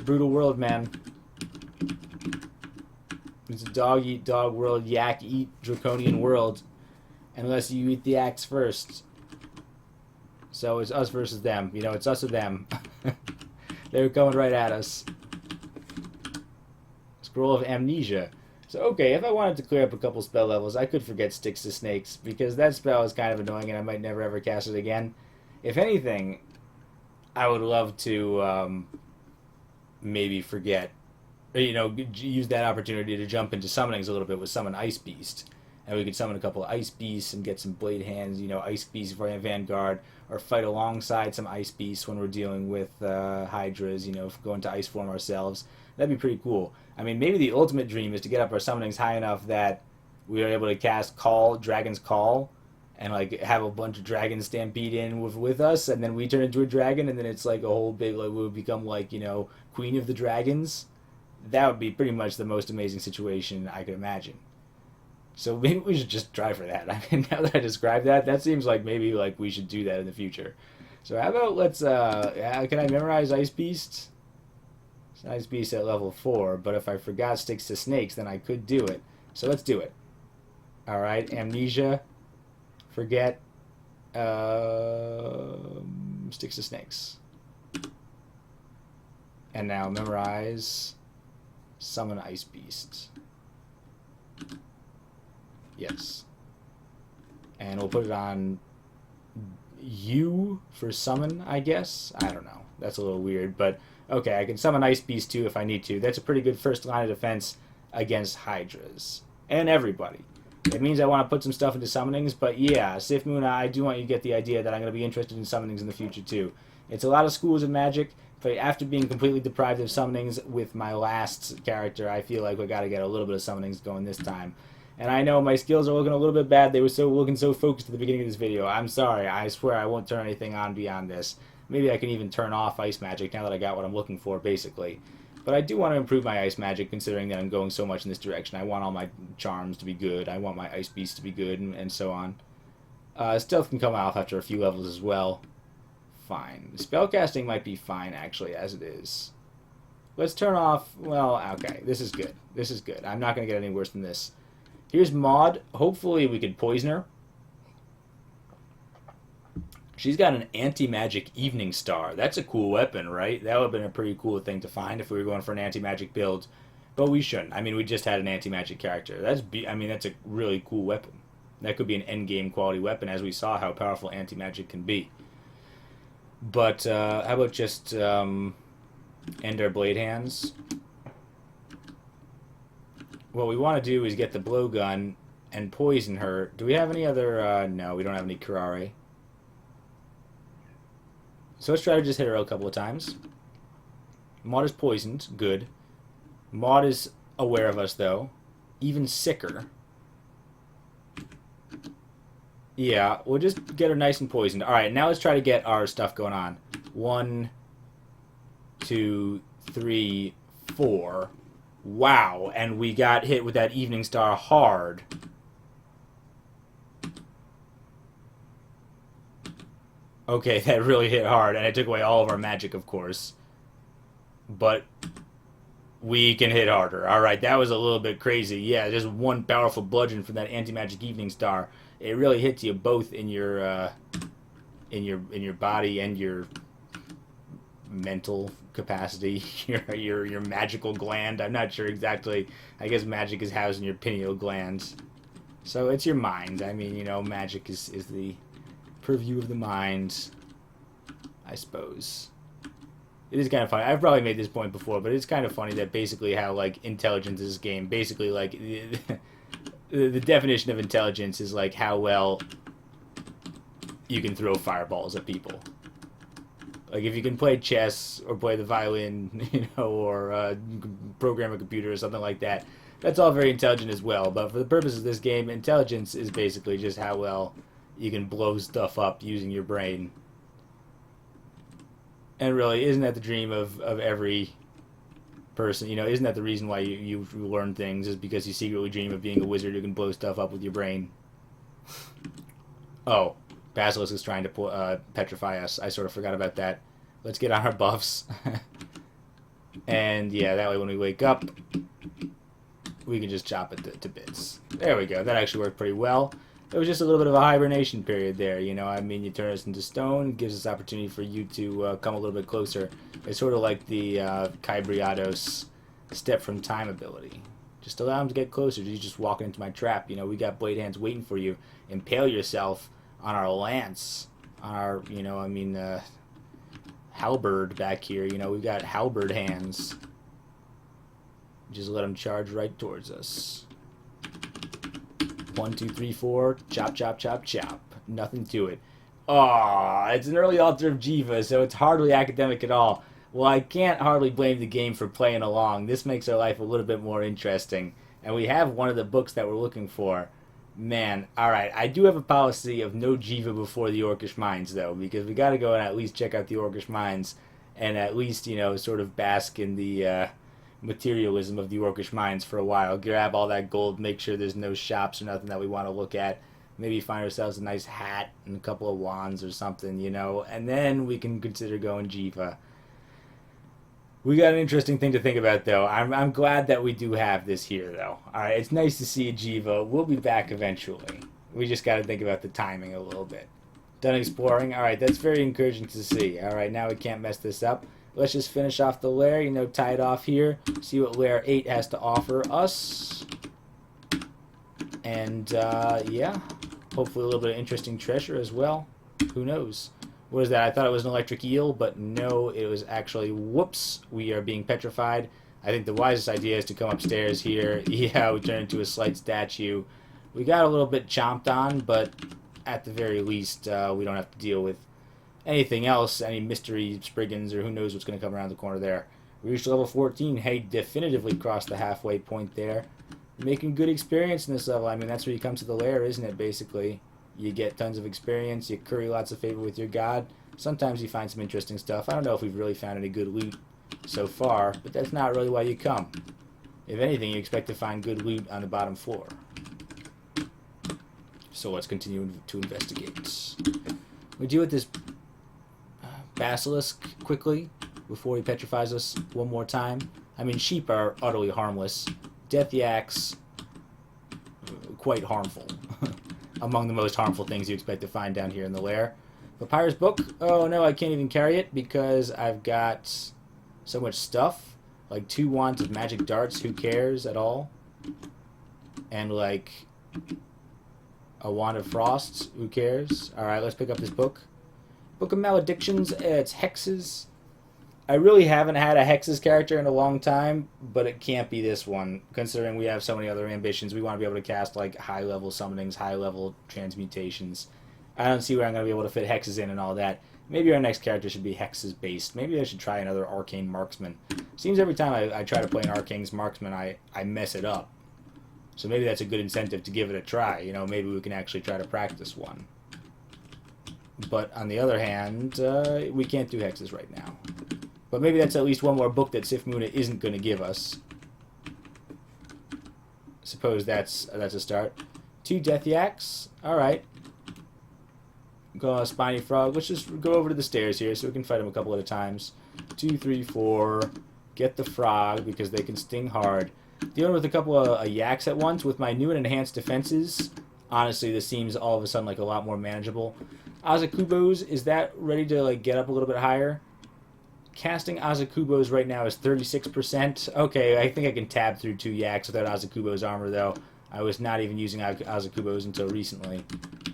brutal world, man. It's a dog-eat-dog world, yak-eat draconian world, unless you eat the axe first. So it's us versus them. You know, it's us or them. They were coming right at us. Scroll of Amnesia. So, okay, if I wanted to clear up a couple spell levels, I could forget Sticks to Snakes, because that spell is kind of annoying and I might never ever cast it again. If anything, I would love to maybe forget, or, use that opportunity to jump into summonings a little bit with Summon Ice Beast. And we could summon a couple of Ice Beasts and get some Blade Hands, Ice Beasts for Vanguard, or fight alongside some Ice Beasts when we're dealing with Hydras, go into Ice form ourselves. That'd be pretty cool. I mean, maybe the ultimate dream is to get up our summonings high enough that we are able to cast Dragon's Call, and like have a bunch of dragons stampede in with us, and then we turn into a dragon, and then it's like a whole big, like, we would become like, Queen of the Dragons. That would be pretty much the most amazing situation I could imagine. So maybe we should just try for that. I mean, now that I described that, that seems like maybe like we should do that in the future. So how about can I memorize Ice Beast? It's Ice Beast at level 4, but if I forgot Sticks to Snakes, then I could do it. So let's do it. Alright, Amnesia, forget, Sticks to Snakes. And now memorize Summon Ice Beast. Yes. And we'll put it on U for summon, I guess. I don't know. That's a little weird, but okay, I can summon Ice Beast too if I need to. That's a pretty good first line of defense against Hydras. And everybody. It means I want to put some stuff into summonings, but yeah, Sif Muna, I do want you to get the idea that I'm going to be interested in summonings in the future too. It's a lot of schools of magic, but after being completely deprived of summonings with my last character, I feel like we got to get a little bit of summonings going this time. And I know my skills are looking a little bit bad. They were looking so focused at the beginning of this video. I'm sorry. I swear I won't turn anything on beyond this. Maybe I can even turn off ice magic now that I got what I'm looking for, basically. But I do want to improve my ice magic, considering that I'm going so much in this direction. I want all my charms to be good. I want my ice beast to be good, and so on. Stealth can come off after a few levels as well. Fine. Spellcasting might be fine, actually, as it is. Let's turn off... Well, okay. This is good. This is good. I'm not going to get any worse than this. Here's Maud. Hopefully we could poison her. She's got an anti-magic Evening Star. That's a cool weapon, right? That would have been a pretty cool thing to find if we were going for an anti-magic build. But we shouldn't. I mean, we just had an anti-magic character. That's a really cool weapon. That could be an endgame quality weapon, as we saw how powerful anti-magic can be. But how about just end our Blade Hands? What we want to do is get the blowgun and poison her. Do we have any other... no, we don't have any Curare. So let's try to just hit her a couple of times. Maud is poisoned. Good. Maud is aware of us, though. Even sicker. Yeah, we'll just get her nice and poisoned. Alright, now let's try to get our stuff going on. 1, 2, 3, 4... Wow, and we got hit with that Evening Star hard. Okay, that really hit hard, and it took away all of our magic, of course. But we can hit harder. Alright, that was a little bit crazy. Yeah, just one powerful bludgeon from that anti-magic Evening Star. It really hits you both in your body and your mental capacity, your magical gland. I'm not sure exactly. I guess magic is housed in your pineal gland. So it's your mind. I mean, magic is the purview of the mind, I suppose. It is kind of funny. I've probably made this point before, but it's kind of funny that basically how, like, intelligence is this game. Basically, like, the definition of intelligence is, like, how well you can throw fireballs at people. Like, if you can play chess or play the violin, or program a computer or something like that, that's all very intelligent as well. But for the purposes of this game, intelligence is basically just how well you can blow stuff up using your brain. And really, isn't that the dream of every person? Isn't that the reason why you learn things, is because you secretly dream of being a wizard who can blow stuff up with your brain? Oh. Basilisk is trying to petrify us. I sort of forgot about that. Let's get on our buffs. And yeah, that way when we wake up, we can just chop it to bits. There we go. That actually worked pretty well. It was just a little bit of a hibernation period there. You turn us into stone, gives us opportunity for you to come a little bit closer. It's sort of like the Kybriados Step from Time ability. Just allow him to get closer. He's just walking into my trap. You know, we got blade hands waiting for you. Impale yourself on our lance. On our, you know, I mean, halberd back here. You know, we've got halberd hands. Just let him charge right towards us. 1, 2, 3, 4. Chop, chop, chop, chop. Nothing to it. Oh, it's an early altar of Jiva, so it's hardly academic at all. Well, I can't hardly blame the game for playing along. This makes our life a little bit more interesting. And we have one of the books that we're looking for. Man, alright, I do have a policy of no Jiva before the Orcish Mines, though, because we gotta go and at least check out the Orcish Mines, and at least, you know, sort of bask in the materialism of the Orcish Mines for a while. Grab all that gold, make sure there's no shops or nothing that we want to look at. Maybe find ourselves a nice hat and a couple of wands or something, you know, and then we can consider going Jiva. We got an interesting thing to think about, though. I'm glad that we do have this here, though. Alright, it's nice to see a Jiva. We'll be back eventually. We just got to think about the timing a little bit. Done exploring? Alright, that's very encouraging to see. Alright, now we can't mess this up. Let's just finish off the lair, you know, tie it off here. See what lair 8 has to offer us. And, yeah. Hopefully a little bit of interesting treasure as well. Who knows? What is that? I thought it was an electric eel, but no, it was actually, whoops, we are being petrified. I think the wisest idea is to come upstairs here. Yeah, we turn into a slight statue. We got a little bit chomped on, but at the very least, we don't have to deal with anything else, any mystery spriggans, or who knows what's going to come around the corner there. We reached level 14. Hey, definitively crossed the halfway point there. Making good experience in this level. I mean, that's where you come to the lair, isn't it, basically? You get tons of experience, you curry lots of favor with your god. Sometimes you find some interesting stuff. I don't know if we've really found any good loot so far, but that's not really why you come. If anything, you expect to find good loot on the bottom floor. So let's continue to investigate. We deal with this basilisk quickly before he petrifies us one more time. I mean, sheep are utterly harmless. Death yaks, quite harmful. Among the most harmful things you expect to find down here in the lair. Papyrus book? Oh no, I can't even carry it because I've got so much stuff. Like 2 wands of magic darts, who cares at all? And like a wand of frosts, who cares? Alright, let's pick up this book. Book of Maledictions, it's hexes. I really haven't had a hexes character in a long time, but it can't be this one, considering we have so many other ambitions. We want to be able to cast like high-level summonings, high-level transmutations. I don't see where I'm going to be able to fit hexes in and all that. Maybe our next character should be hexes-based. Maybe I should try another arcane marksman. Seems every time I try to play an arcane marksman, I mess it up. So maybe that's a good incentive to give it a try. You know, maybe we can actually try to practice one. But on the other hand, we can't do hexes right now. But maybe that's at least one more book that Sif Muna isn't going to give us. Suppose that's a start. 2 death yaks. Alright. Go on a spiny frog. Let's just go over to the stairs here so we can fight them a couple at a times. 2, 3, 4. Get the frog because they can sting hard. Dealing with a couple of yaks at once with my new and enhanced defenses. Honestly, this seems all of a sudden like a lot more manageable. Azakubos, is that ready to like get up a little bit higher? Casting Azakubos right now is 36%. Okay, I think I can tab through 2 yaks without Azakubo's armor, though. I was not even using Azakubos until recently.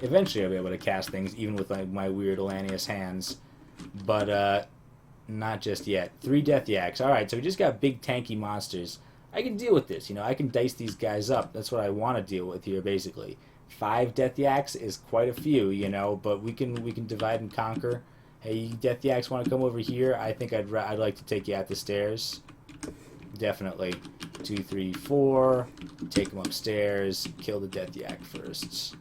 Eventually I'll be able to cast things, even with like, my weird Elanius hands. But, not just yet. 3 death yaks. Alright, so we just got big tanky monsters. I can deal with this, you know. I can dice these guys up. That's what I want to deal with here, basically. 5 death yaks is quite a few, you know, but we can divide and conquer. Hey, you death yaks want to come over here? I think I'd like to take you out the stairs. Definitely. 2, 3, 4. Take them upstairs. Kill the death yak first.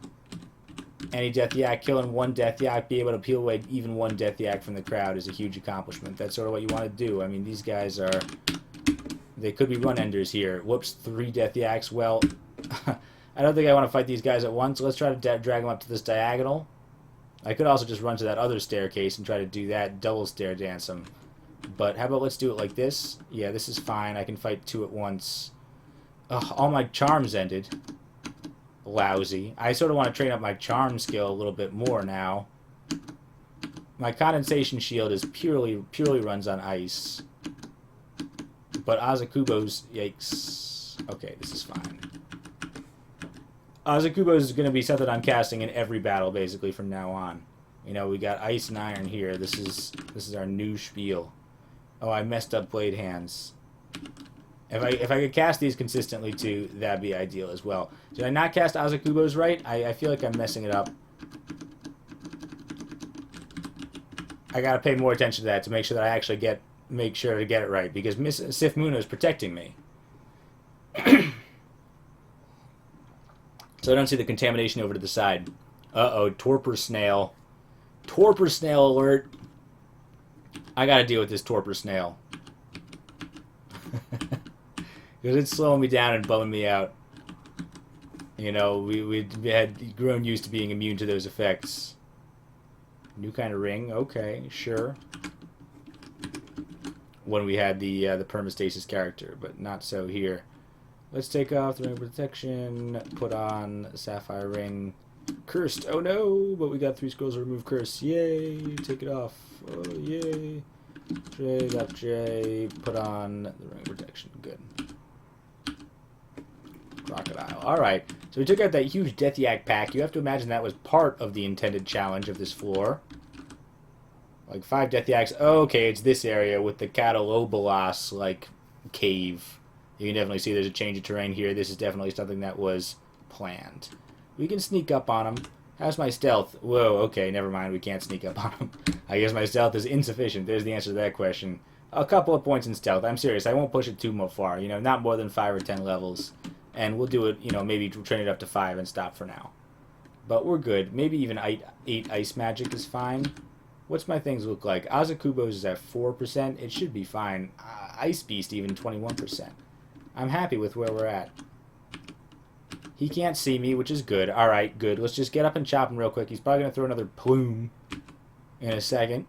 Any death yak, killing 1 death yak, be able to peel away even 1 death yak from the crowd is a huge accomplishment. That's sort of what you want to do. I mean, these guys are... They could be run enders here. Whoops, 3 death yaks. Well, I don't think I want to fight these guys at once. Let's try to drag them up to this diagonal. I could also just run to that other staircase and try to do that, double stair dance them. But how about let's do it like this? Yeah, this is fine. I can fight 2 at once. Ugh, all my charms ended. Lousy. I sort of want to train up my charm skill a little bit more now. My condensation shield is purely runs on ice. But Azakubos, yikes. Okay, this is fine. Azakubo is going to be something I'm casting in every battle, basically, from now on. You know, we got Ice and Iron here. This is our new spiel. Oh, I messed up Blade Hands. If I could cast these consistently, too, that'd be ideal as well. Did I not cast Azakubos right? I feel like I'm messing it up. I gotta pay more attention to that to make sure that I actually make sure to get it right, because Miss Sif Muna is protecting me. So I don't see the contamination over to the side. Uh-oh, Torpor Snail. Torpor Snail alert. I gotta deal with this Torpor Snail. Because it's slowing me down and bumming me out. You know, we had grown used to being immune to those effects. New kind of ring, okay, sure. When we had the permastasis character, but not so here. Let's take off the ring of protection, put on Sapphire ring. Cursed, oh no, but we got 3 scrolls to remove curse. Yay, take it off. Oh, yay. J, got J, put on the ring of protection, good. Crocodile, alright. So we took out that huge Death Yak pack. You have to imagine that was part of the intended challenge of this floor. Like 5 Death Yaks. Oh, okay, it's this area with the Catalobolas, like, cave. You can definitely see there's a change of terrain here. This is definitely something that was planned. We can sneak up on them. How's my stealth? Whoa, okay, never mind. We can't sneak up on them. I guess my stealth is insufficient. There's the answer to that question. A couple of points in stealth. I'm serious. I won't push it too far. You know, not more than 5 or 10 levels. And we'll do it, you know, maybe train it up to 5 and stop for now. But we're good. Maybe even 8 ice magic is fine. What's my things look like? Azakubos is at 4%. It should be fine. Ice Beast even 21%. I'm happy with where we're at. He can't see me, which is good. Alright, good. Let's just get up and chop him real quick. He's probably going to throw another plume in a second.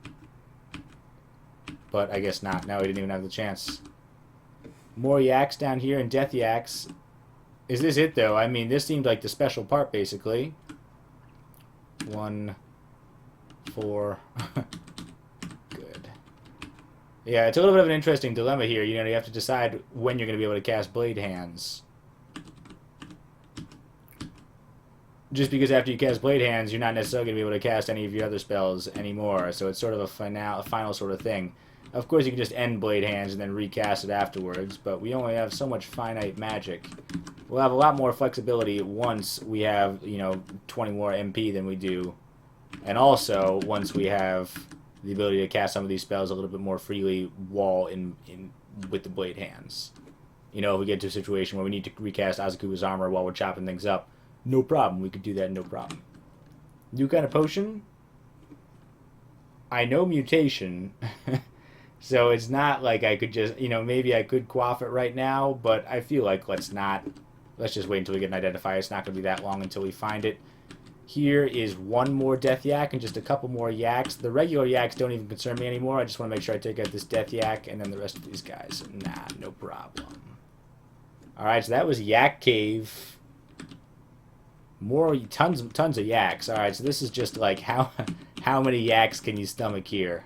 But I guess not. Now he didn't even have the chance. More yaks down here and Death Yaks. Is this it, though? I mean, this seemed like the special part, basically. 1, 4. Good. Yeah, it's a little bit of an interesting dilemma here. You know, you have to decide when you're going to be able to cast Blade Hands. Just because after you cast Blade Hands, you're not necessarily going to be able to cast any of your other spells anymore. So it's sort of a final sort of thing. Of course, you can just end Blade Hands and then recast it afterwards, but we only have so much finite magic. We'll have a lot more flexibility once we have, you know, 20 more MP than we do. And also, once we have the ability to cast some of these spells a little bit more freely with the Blade Hands. You know, if we get to a situation where we need to recast Azakuba's armor while we're chopping things up, no problem. We could do that, no problem. New kind of potion? I know mutation. So it's not like I could just, you know, maybe I could quaff it right now, but I feel like let's not. Let's just wait until we get an identifier. It's not going to be that long until we find it. Here is 1 more Death Yak and just a couple more Yaks. The regular Yaks don't even concern me anymore. I just want to make sure I take out this Death Yak and then the rest of these guys. Nah, no problem. Alright, so that was Yak Cave. More, tons of Yaks. Alright, so this is just like how many Yaks can you stomach here?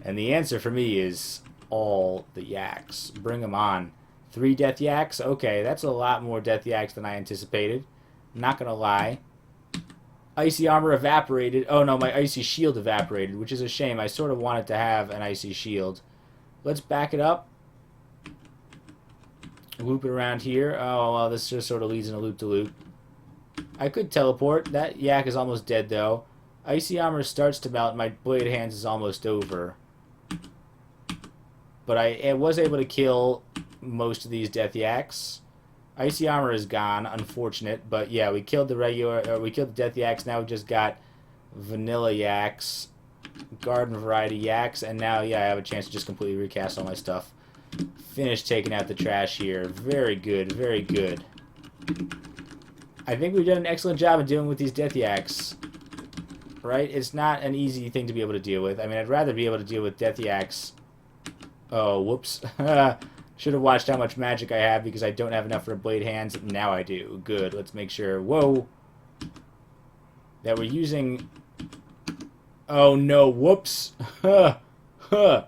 And the answer for me is all the Yaks. Bring them on. 3 Death Yaks? Okay, that's a lot more Death Yaks than I anticipated. Not gonna lie. Icy armor evaporated. Oh no, my icy shield evaporated, which is a shame. I sort of wanted to have an icy shield. Let's back it up. Loop it around here. Oh, well, this just sort of leads in a loop-to-loop. I could teleport. That Yak is almost dead, though. Icy armor starts to melt. My Blade Hands is almost over. But I was able to kill most of these Death Yaks. Icy armor is gone, unfortunate. But yeah, we killed the Death Yaks. Now we just got vanilla Yaks, garden variety Yaks, and now yeah, I have a chance to just completely recast all my stuff. Finish taking out the trash here. Very good, very good. I think we've done an excellent job of dealing with these Death Yaks. Right? It's not an easy thing to be able to deal with. I mean, I'd rather be able to deal with Death Yaks. Oh, whoops. Should have watched how much magic I have because I don't have enough for Blade Hands. Now I do. Good. Let's make sure. Whoa. That we're using... Oh, no. Whoops. Alright.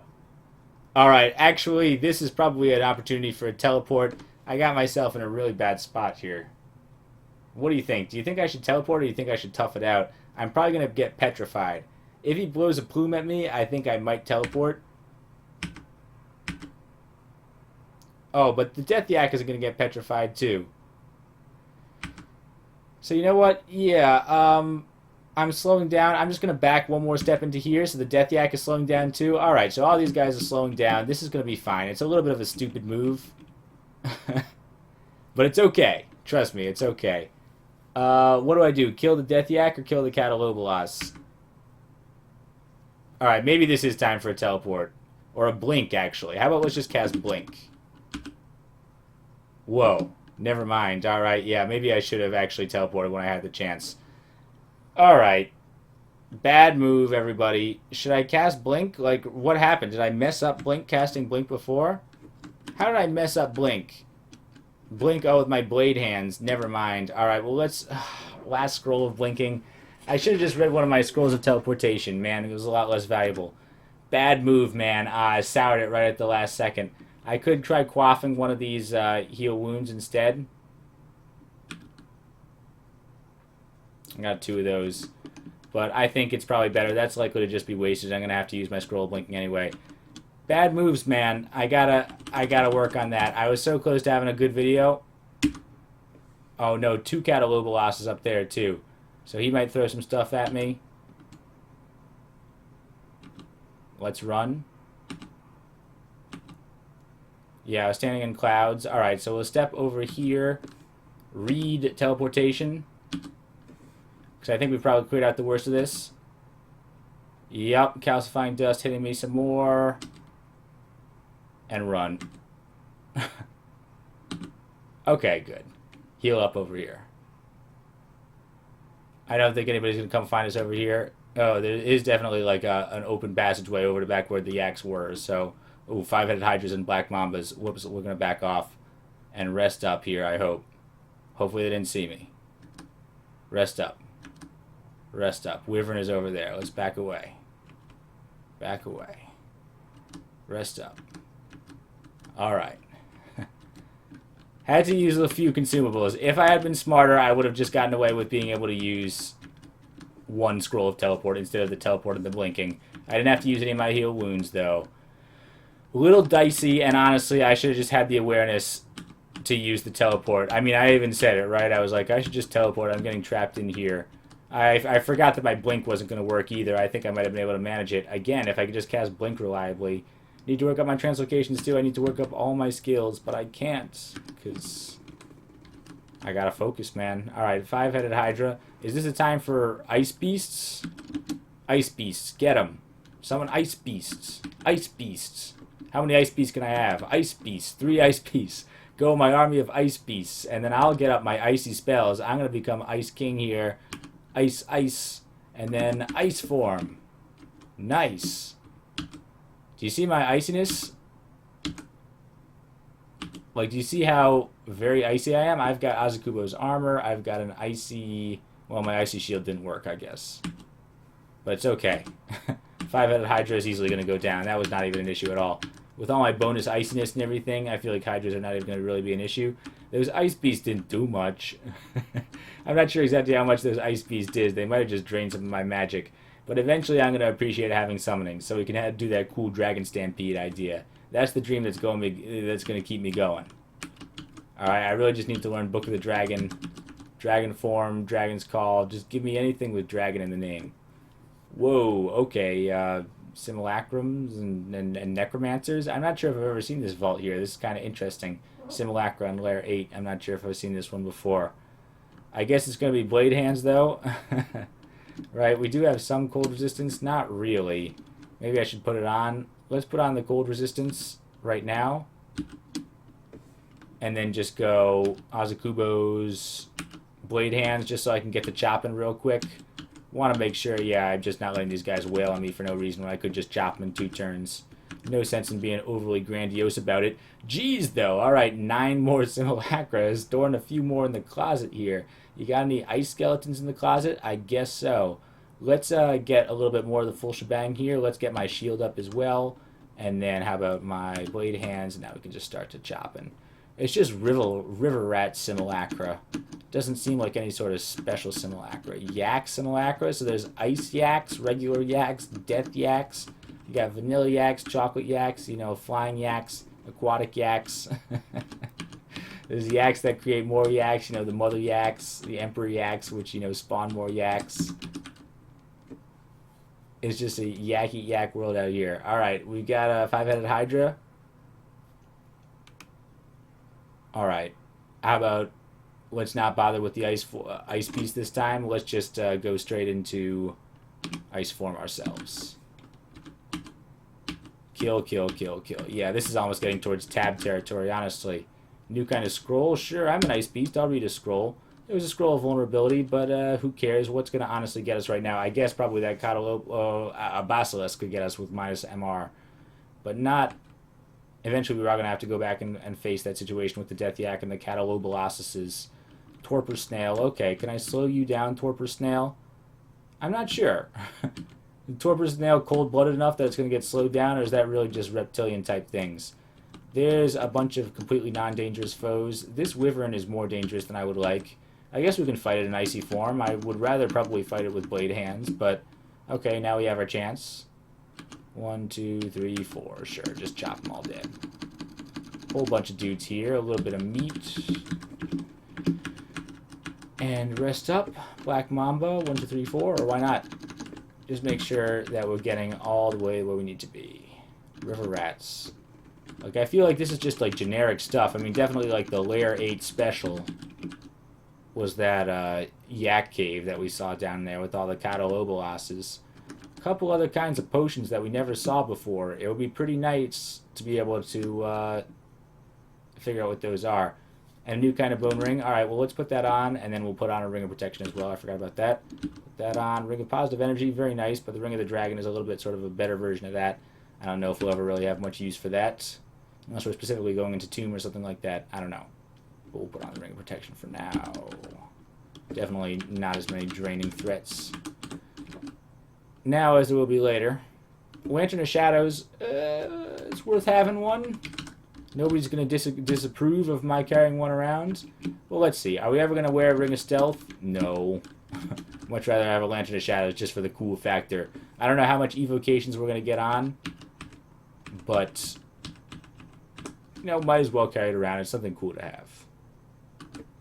Actually, this is probably an opportunity for a teleport. I got myself in a really bad spot here. What do you think? Do you think I should teleport, or do you think I should tough it out? I'm probably going to get petrified. If he blows a plume at me, I think I might teleport. Oh, but the Death Yak is going to get petrified too. So you know what? Yeah, I'm slowing down. I'm just going to back one more step into here, so the Death Yak is slowing down too. Alright, so all these guys are slowing down. This is going to be fine. It's a little bit of a stupid move. But it's okay. Trust me, it's okay. What do I do? Kill the Death Yak or kill the Catalobolas? Alright, maybe this is time for a teleport. Or a blink, actually. How about let's just cast blink? Whoa. Never mind. Alright, yeah, maybe I should have actually teleported when I had the chance. Alright. Bad move, everybody. Should I cast blink? Like, what happened? Did I mess up blink casting blink before? How did I mess up blink? Blink, oh, with my blade hands. Never mind. Alright, well, let's... last scroll of blinking. I should have just read one of my scrolls of teleportation, man. It was a lot less valuable. Bad move, man. I soured it right at the last second. I could try quaffing one of these heal wounds instead. I got 2 of those. But I think it's probably better. That's likely to just be wasted. I'm going to have to use my scroll of blinking anyway. Bad moves, man. I gotta work on that. I was so close to having a good video. Oh no, 2 Catalobolas up there too. So he might throw some stuff at me. Let's run. Yeah, I was standing in clouds. Alright, so we'll step over here. Read teleportation. Because I think we've probably cleared out the worst of this. Yup, calcifying dust hitting me some more. And run. Okay, good. Heal up over here. I don't think anybody's going to come find us over here. Oh, there is definitely like an open passageway over to back where the yaks were. So, ooh, 5-headed hydras and black mambas. Whoops, we're going to back off and rest up here, I hope. Hopefully they didn't see me. Rest up. Rest up. Wyvern is over there. Let's back away. Back away. Rest up. Alright. Had to use a few consumables. If I had been smarter, I would have just gotten away with being able to use 1 scroll of teleport instead of the teleport and the blinking. I didn't have to use any of my heal wounds, though. A little dicey, and honestly, I should have just had the awareness to use the teleport. I mean, I even said it, right? I was like, I should just teleport. I'm getting trapped in here. I forgot that my blink wasn't going to work either. I think I might have been able to manage it. Again, if I could just cast blink reliably. Need to work up my translocations too. I need to work up all my skills, but I can't because I gotta focus, man. Alright, 5-headed hydra. Is this a time for ice beasts? Ice beasts. Get them. Summon ice beasts. Ice beasts. How many ice beasts can I have? Ice beasts. 3 ice beasts. Go my army of ice beasts. And then I'll get up my icy spells. I'm gonna become Ice King here. Ice, ice. And then ice form. Nice. Do you see my iciness? Like, do you see how very icy I am? I've got Azukubo's armor. I've got an icy... Well, my icy shield didn't work, I guess. But it's okay. 5-headed Hydra is easily going to go down. That was not even an issue at all. With all my bonus iciness and everything, I feel like Hydras are not even going to really be an issue. Those ice beasts didn't do much. I'm not sure exactly how much those ice beasts did. They might have just drained some of my magic. But eventually I'm going to appreciate having summoning, so we can do that cool Dragon Stampede idea. That's the dream that's going to keep me going. Alright, I really just need to learn Book of the Dragon, Dragon Form, Dragon's Call. Just give me anything with Dragon in the name. Whoa, okay. Simulacrums and Necromancers. I'm not sure if I've ever seen this vault here. This is kind of interesting. Simulacra on Layer 8. I'm not sure if I've seen this one before. I guess it's going to be Blade Hands, though. Right, we do have some cold resistance. Not really. Maybe I should put it on. Let's put on the cold resistance right now. And then just go Azukubo's Blade Hands just so I can get the chopping real quick. Want to make sure, yeah, I'm just not letting these guys wail on me for no reason when I could just chop them in 2 turns. No sense in being overly grandiose about it. Jeez, though. Alright, 9 more Simulacras. Storing a few more in the closet here. You got any ice skeletons in the closet? I guess so. Let's get a little bit more of the full shebang here. Let's get my shield up as well. And then how about my blade hands? And now we can just start to chopping. It's just river rat simulacra. Doesn't seem like any sort of special simulacra. Yak simulacra. So there's ice yaks, regular yaks, death yaks. You got vanilla yaks, chocolate yaks. You know, flying yaks, aquatic yaks. There's yaks that create more yaks. You know, the mother yaks, the emperor yaks, which, you know, spawn more yaks. It's just a yaky yak world out here. All right, we got a five-headed hydra. All right, how about let's not bother with the ice beast this time. Let's just go straight into ice form ourselves. Kill, kill, kill, kill. Yeah, this is almost getting towards tab territory, honestly. New kind of scroll. Sure, I'm an ice beast. I'll read a scroll. It was a scroll of vulnerability, but who cares? What's going to honestly get us right now? I guess probably that a basilisk could get us with minus MR. But not... Eventually we are going to have to go back and face that situation with the Death Yak and the Catalobolossuses. Torpor Snail. Okay, can I slow you down, Torpor Snail? I'm not sure. Torpor Snail cold-blooded enough that it's going to get slowed down, or is that really just reptilian-type things? There's a bunch of completely non-dangerous foes. This Wyvern is more dangerous than I would like. I guess we can fight it in icy form. I would rather probably fight it with blade hands, but okay, now we have our chance. 1, 2, 3, 4. Sure, just chop them all dead. Whole bunch of dudes here. A little bit of meat. And rest up. Black Mamba. 1, 2, 3, 4. Or why not? Just make sure that we're getting all the way where we need to be. River rats. Like, I feel like this is just, like, generic stuff. I mean, definitely, like, the Layer 8 special was that yak cave that we saw down there with all the Catalobolosses. A couple other kinds of potions that we never saw before. It would be pretty nice to be able to figure out what those are. And a new kind of bone ring. Alright, well, let's put that on, and then we'll put on a ring of protection as well. I forgot about that. Put that on. Ring of positive energy, very nice, but the ring of the dragon is a little bit sort of a better version of that. I don't know if we'll ever really have much use for that. Unless we're specifically going into Tomb or something like that. I don't know. But we'll put on the ring of protection for now. Definitely not as many draining threats now as there will be later. Lantern of Shadows, it's worth having one. Nobody's going to disapprove of my carrying one around. Well, let's see. Are we ever going to wear a Ring of Stealth? No. Much rather have a Lantern of Shadows just for the cool factor. I don't know how much evocations we're going to get on, but, you know, might as well carry it around. It's something cool to have.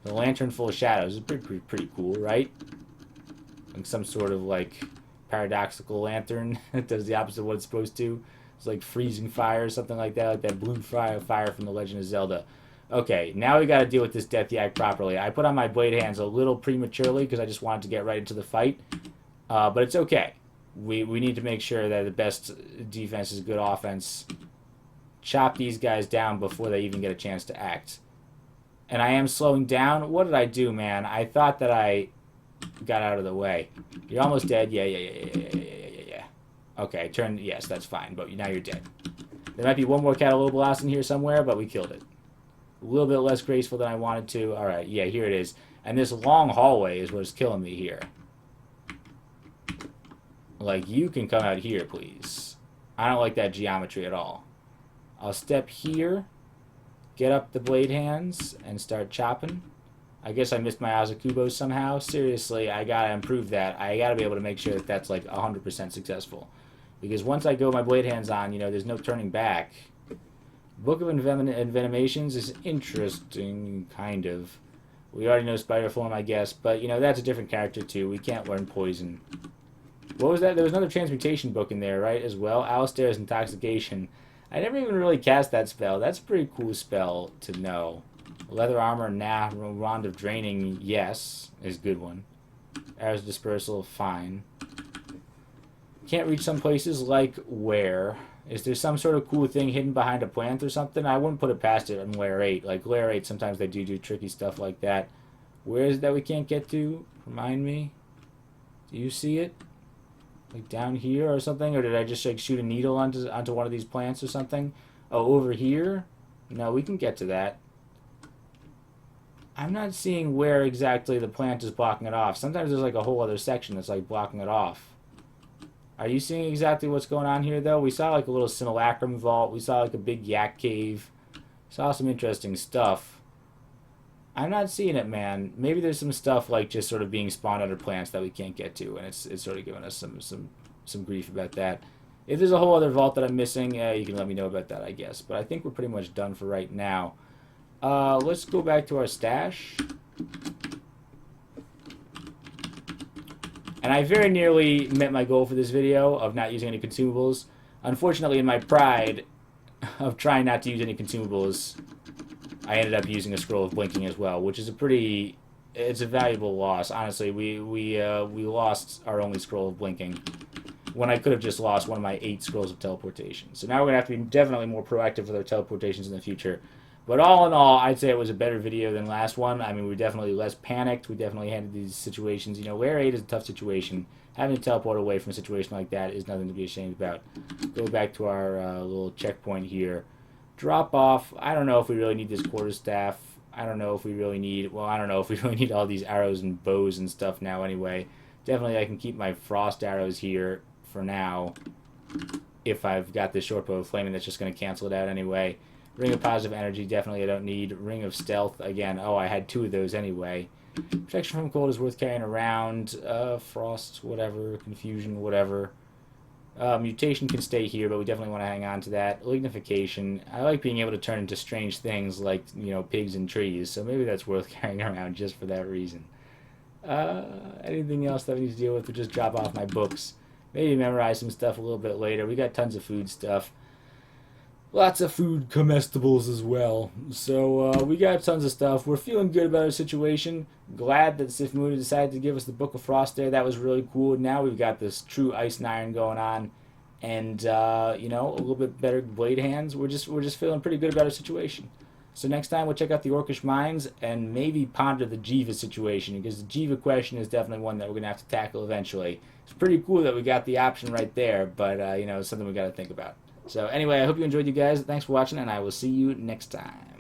The Lantern full of shadows is pretty cool, right? Like some sort of, like, paradoxical lantern that does the opposite of what it's supposed to. It's like freezing fire or something like that blue fire from The Legend of Zelda. Okay, now we got to deal with this Death Yak properly. I put on my blade hands a little prematurely because I just wanted to get right into the fight. But it's okay. We need to make sure that the best defense is good offense. Chop these guys down before they even get a chance to act. And I am slowing down. What did I do, man? I thought that I got out of the way. You're almost dead. Yeah. Okay, yes, that's fine, but now you're dead. There might be one more Catalobolas in here somewhere, but we killed it. A little bit less graceful than I wanted to. Alright, yeah, here it is. And this long hallway is what's killing me here. Like, you can come out here, please. I don't like that geometry at all. I'll step here, get up the blade hands, and start chopping. I guess I missed my Azakubo somehow. Seriously, I gotta improve that. I gotta be able to make sure that that's like 100% successful. Because once I go my blade hands on, you know, there's no turning back. Book of Envenomations is interesting, kind of. We already know Spider Form, I guess, but, you know, that's a different character, too. We can't learn Poison. What was that? There was another transmutation book in there, right, as well? Alistair's Intoxication. I never even really cast that spell. That's a pretty cool spell to know. Leather Armor, nah. Wand of Draining, yes, is a good one. Arrows of Dispersal, fine. Can't reach some places, like where? Is there some sort of cool thing hidden behind a plant or something? I wouldn't put it past it on Layer 8. Like, Layer 8, sometimes they do tricky stuff like that. Where is it that we can't get to? Remind me. Do you see it? Like down here or something? Or did I just like shoot a needle onto one of these plants or something? Oh, over here? No, we can get to that. I'm not seeing where exactly the plant is blocking it off. Sometimes there's like a whole other section that's like blocking it off. Are you seeing exactly what's going on here, though? We saw like a little simulacrum vault. We saw like a big yak cave. Saw some interesting stuff. I'm not seeing it, man. Maybe there's some stuff like just sort of being spawned under plants that we can't get to, and it's sort of giving us some grief about that. If there's a whole other vault that I'm missing, you can let me know about that, I guess. But I think we're pretty much done for right now. Let's go back to our stash. And I very nearly met my goal for this video of not using any consumables. Unfortunately, in my pride of trying not to use any consumables, I ended up using a scroll of blinking as well, which is it's a valuable loss. Honestly, we lost our only scroll of blinking when I could have just lost one of my 8 scrolls of teleportation. So now we're going to have to be definitely more proactive with our teleportations in the future. But all in all, I'd say it was a better video than last one. I mean, we were definitely less panicked. We definitely handled these situations. You know, Layer 8 is a tough situation. Having to teleport away from a situation like that is nothing to be ashamed about. Go back to our little checkpoint here. Drop off. I don't know if we really need this quarterstaff. I don't know if we really need... Well, I don't know if we really need all these arrows and bows and stuff now anyway. Definitely I can keep my frost arrows here for now. If I've got this short bow of flaming, that's just going to cancel it out anyway. Ring of Positive Energy, definitely I don't need. Ring of Stealth, again, oh, I had 2 of those anyway. Protection from Cold is worth carrying around. Frost, whatever. Confusion, whatever. Mutation can stay here, but we definitely want to hang on to that. Lignification, I like being able to turn into strange things like, you know, pigs and trees, so maybe that's worth carrying around just for that reason. Anything else that we need to deal with? We'll just drop off my books. Maybe memorize some stuff a little bit later. We got tons of food stuff. Lots of food comestibles as well. So we got tons of stuff. We're feeling good about our situation. Glad that Sif Moon decided to give us the Book of Frost there. That was really cool. Now we've got this true ice and iron going on. And, you know, a little bit better blade hands. We're just feeling pretty good about our situation. So next time we'll check out the Orcish Mines and maybe ponder the Jiva situation, because the Jiva question is definitely one that we're going to have to tackle eventually. It's pretty cool that we got the option right there, but, you know, it's something we got to think about. So anyway, I hope you enjoyed, you guys. Thanks for watching, and I will see you next time.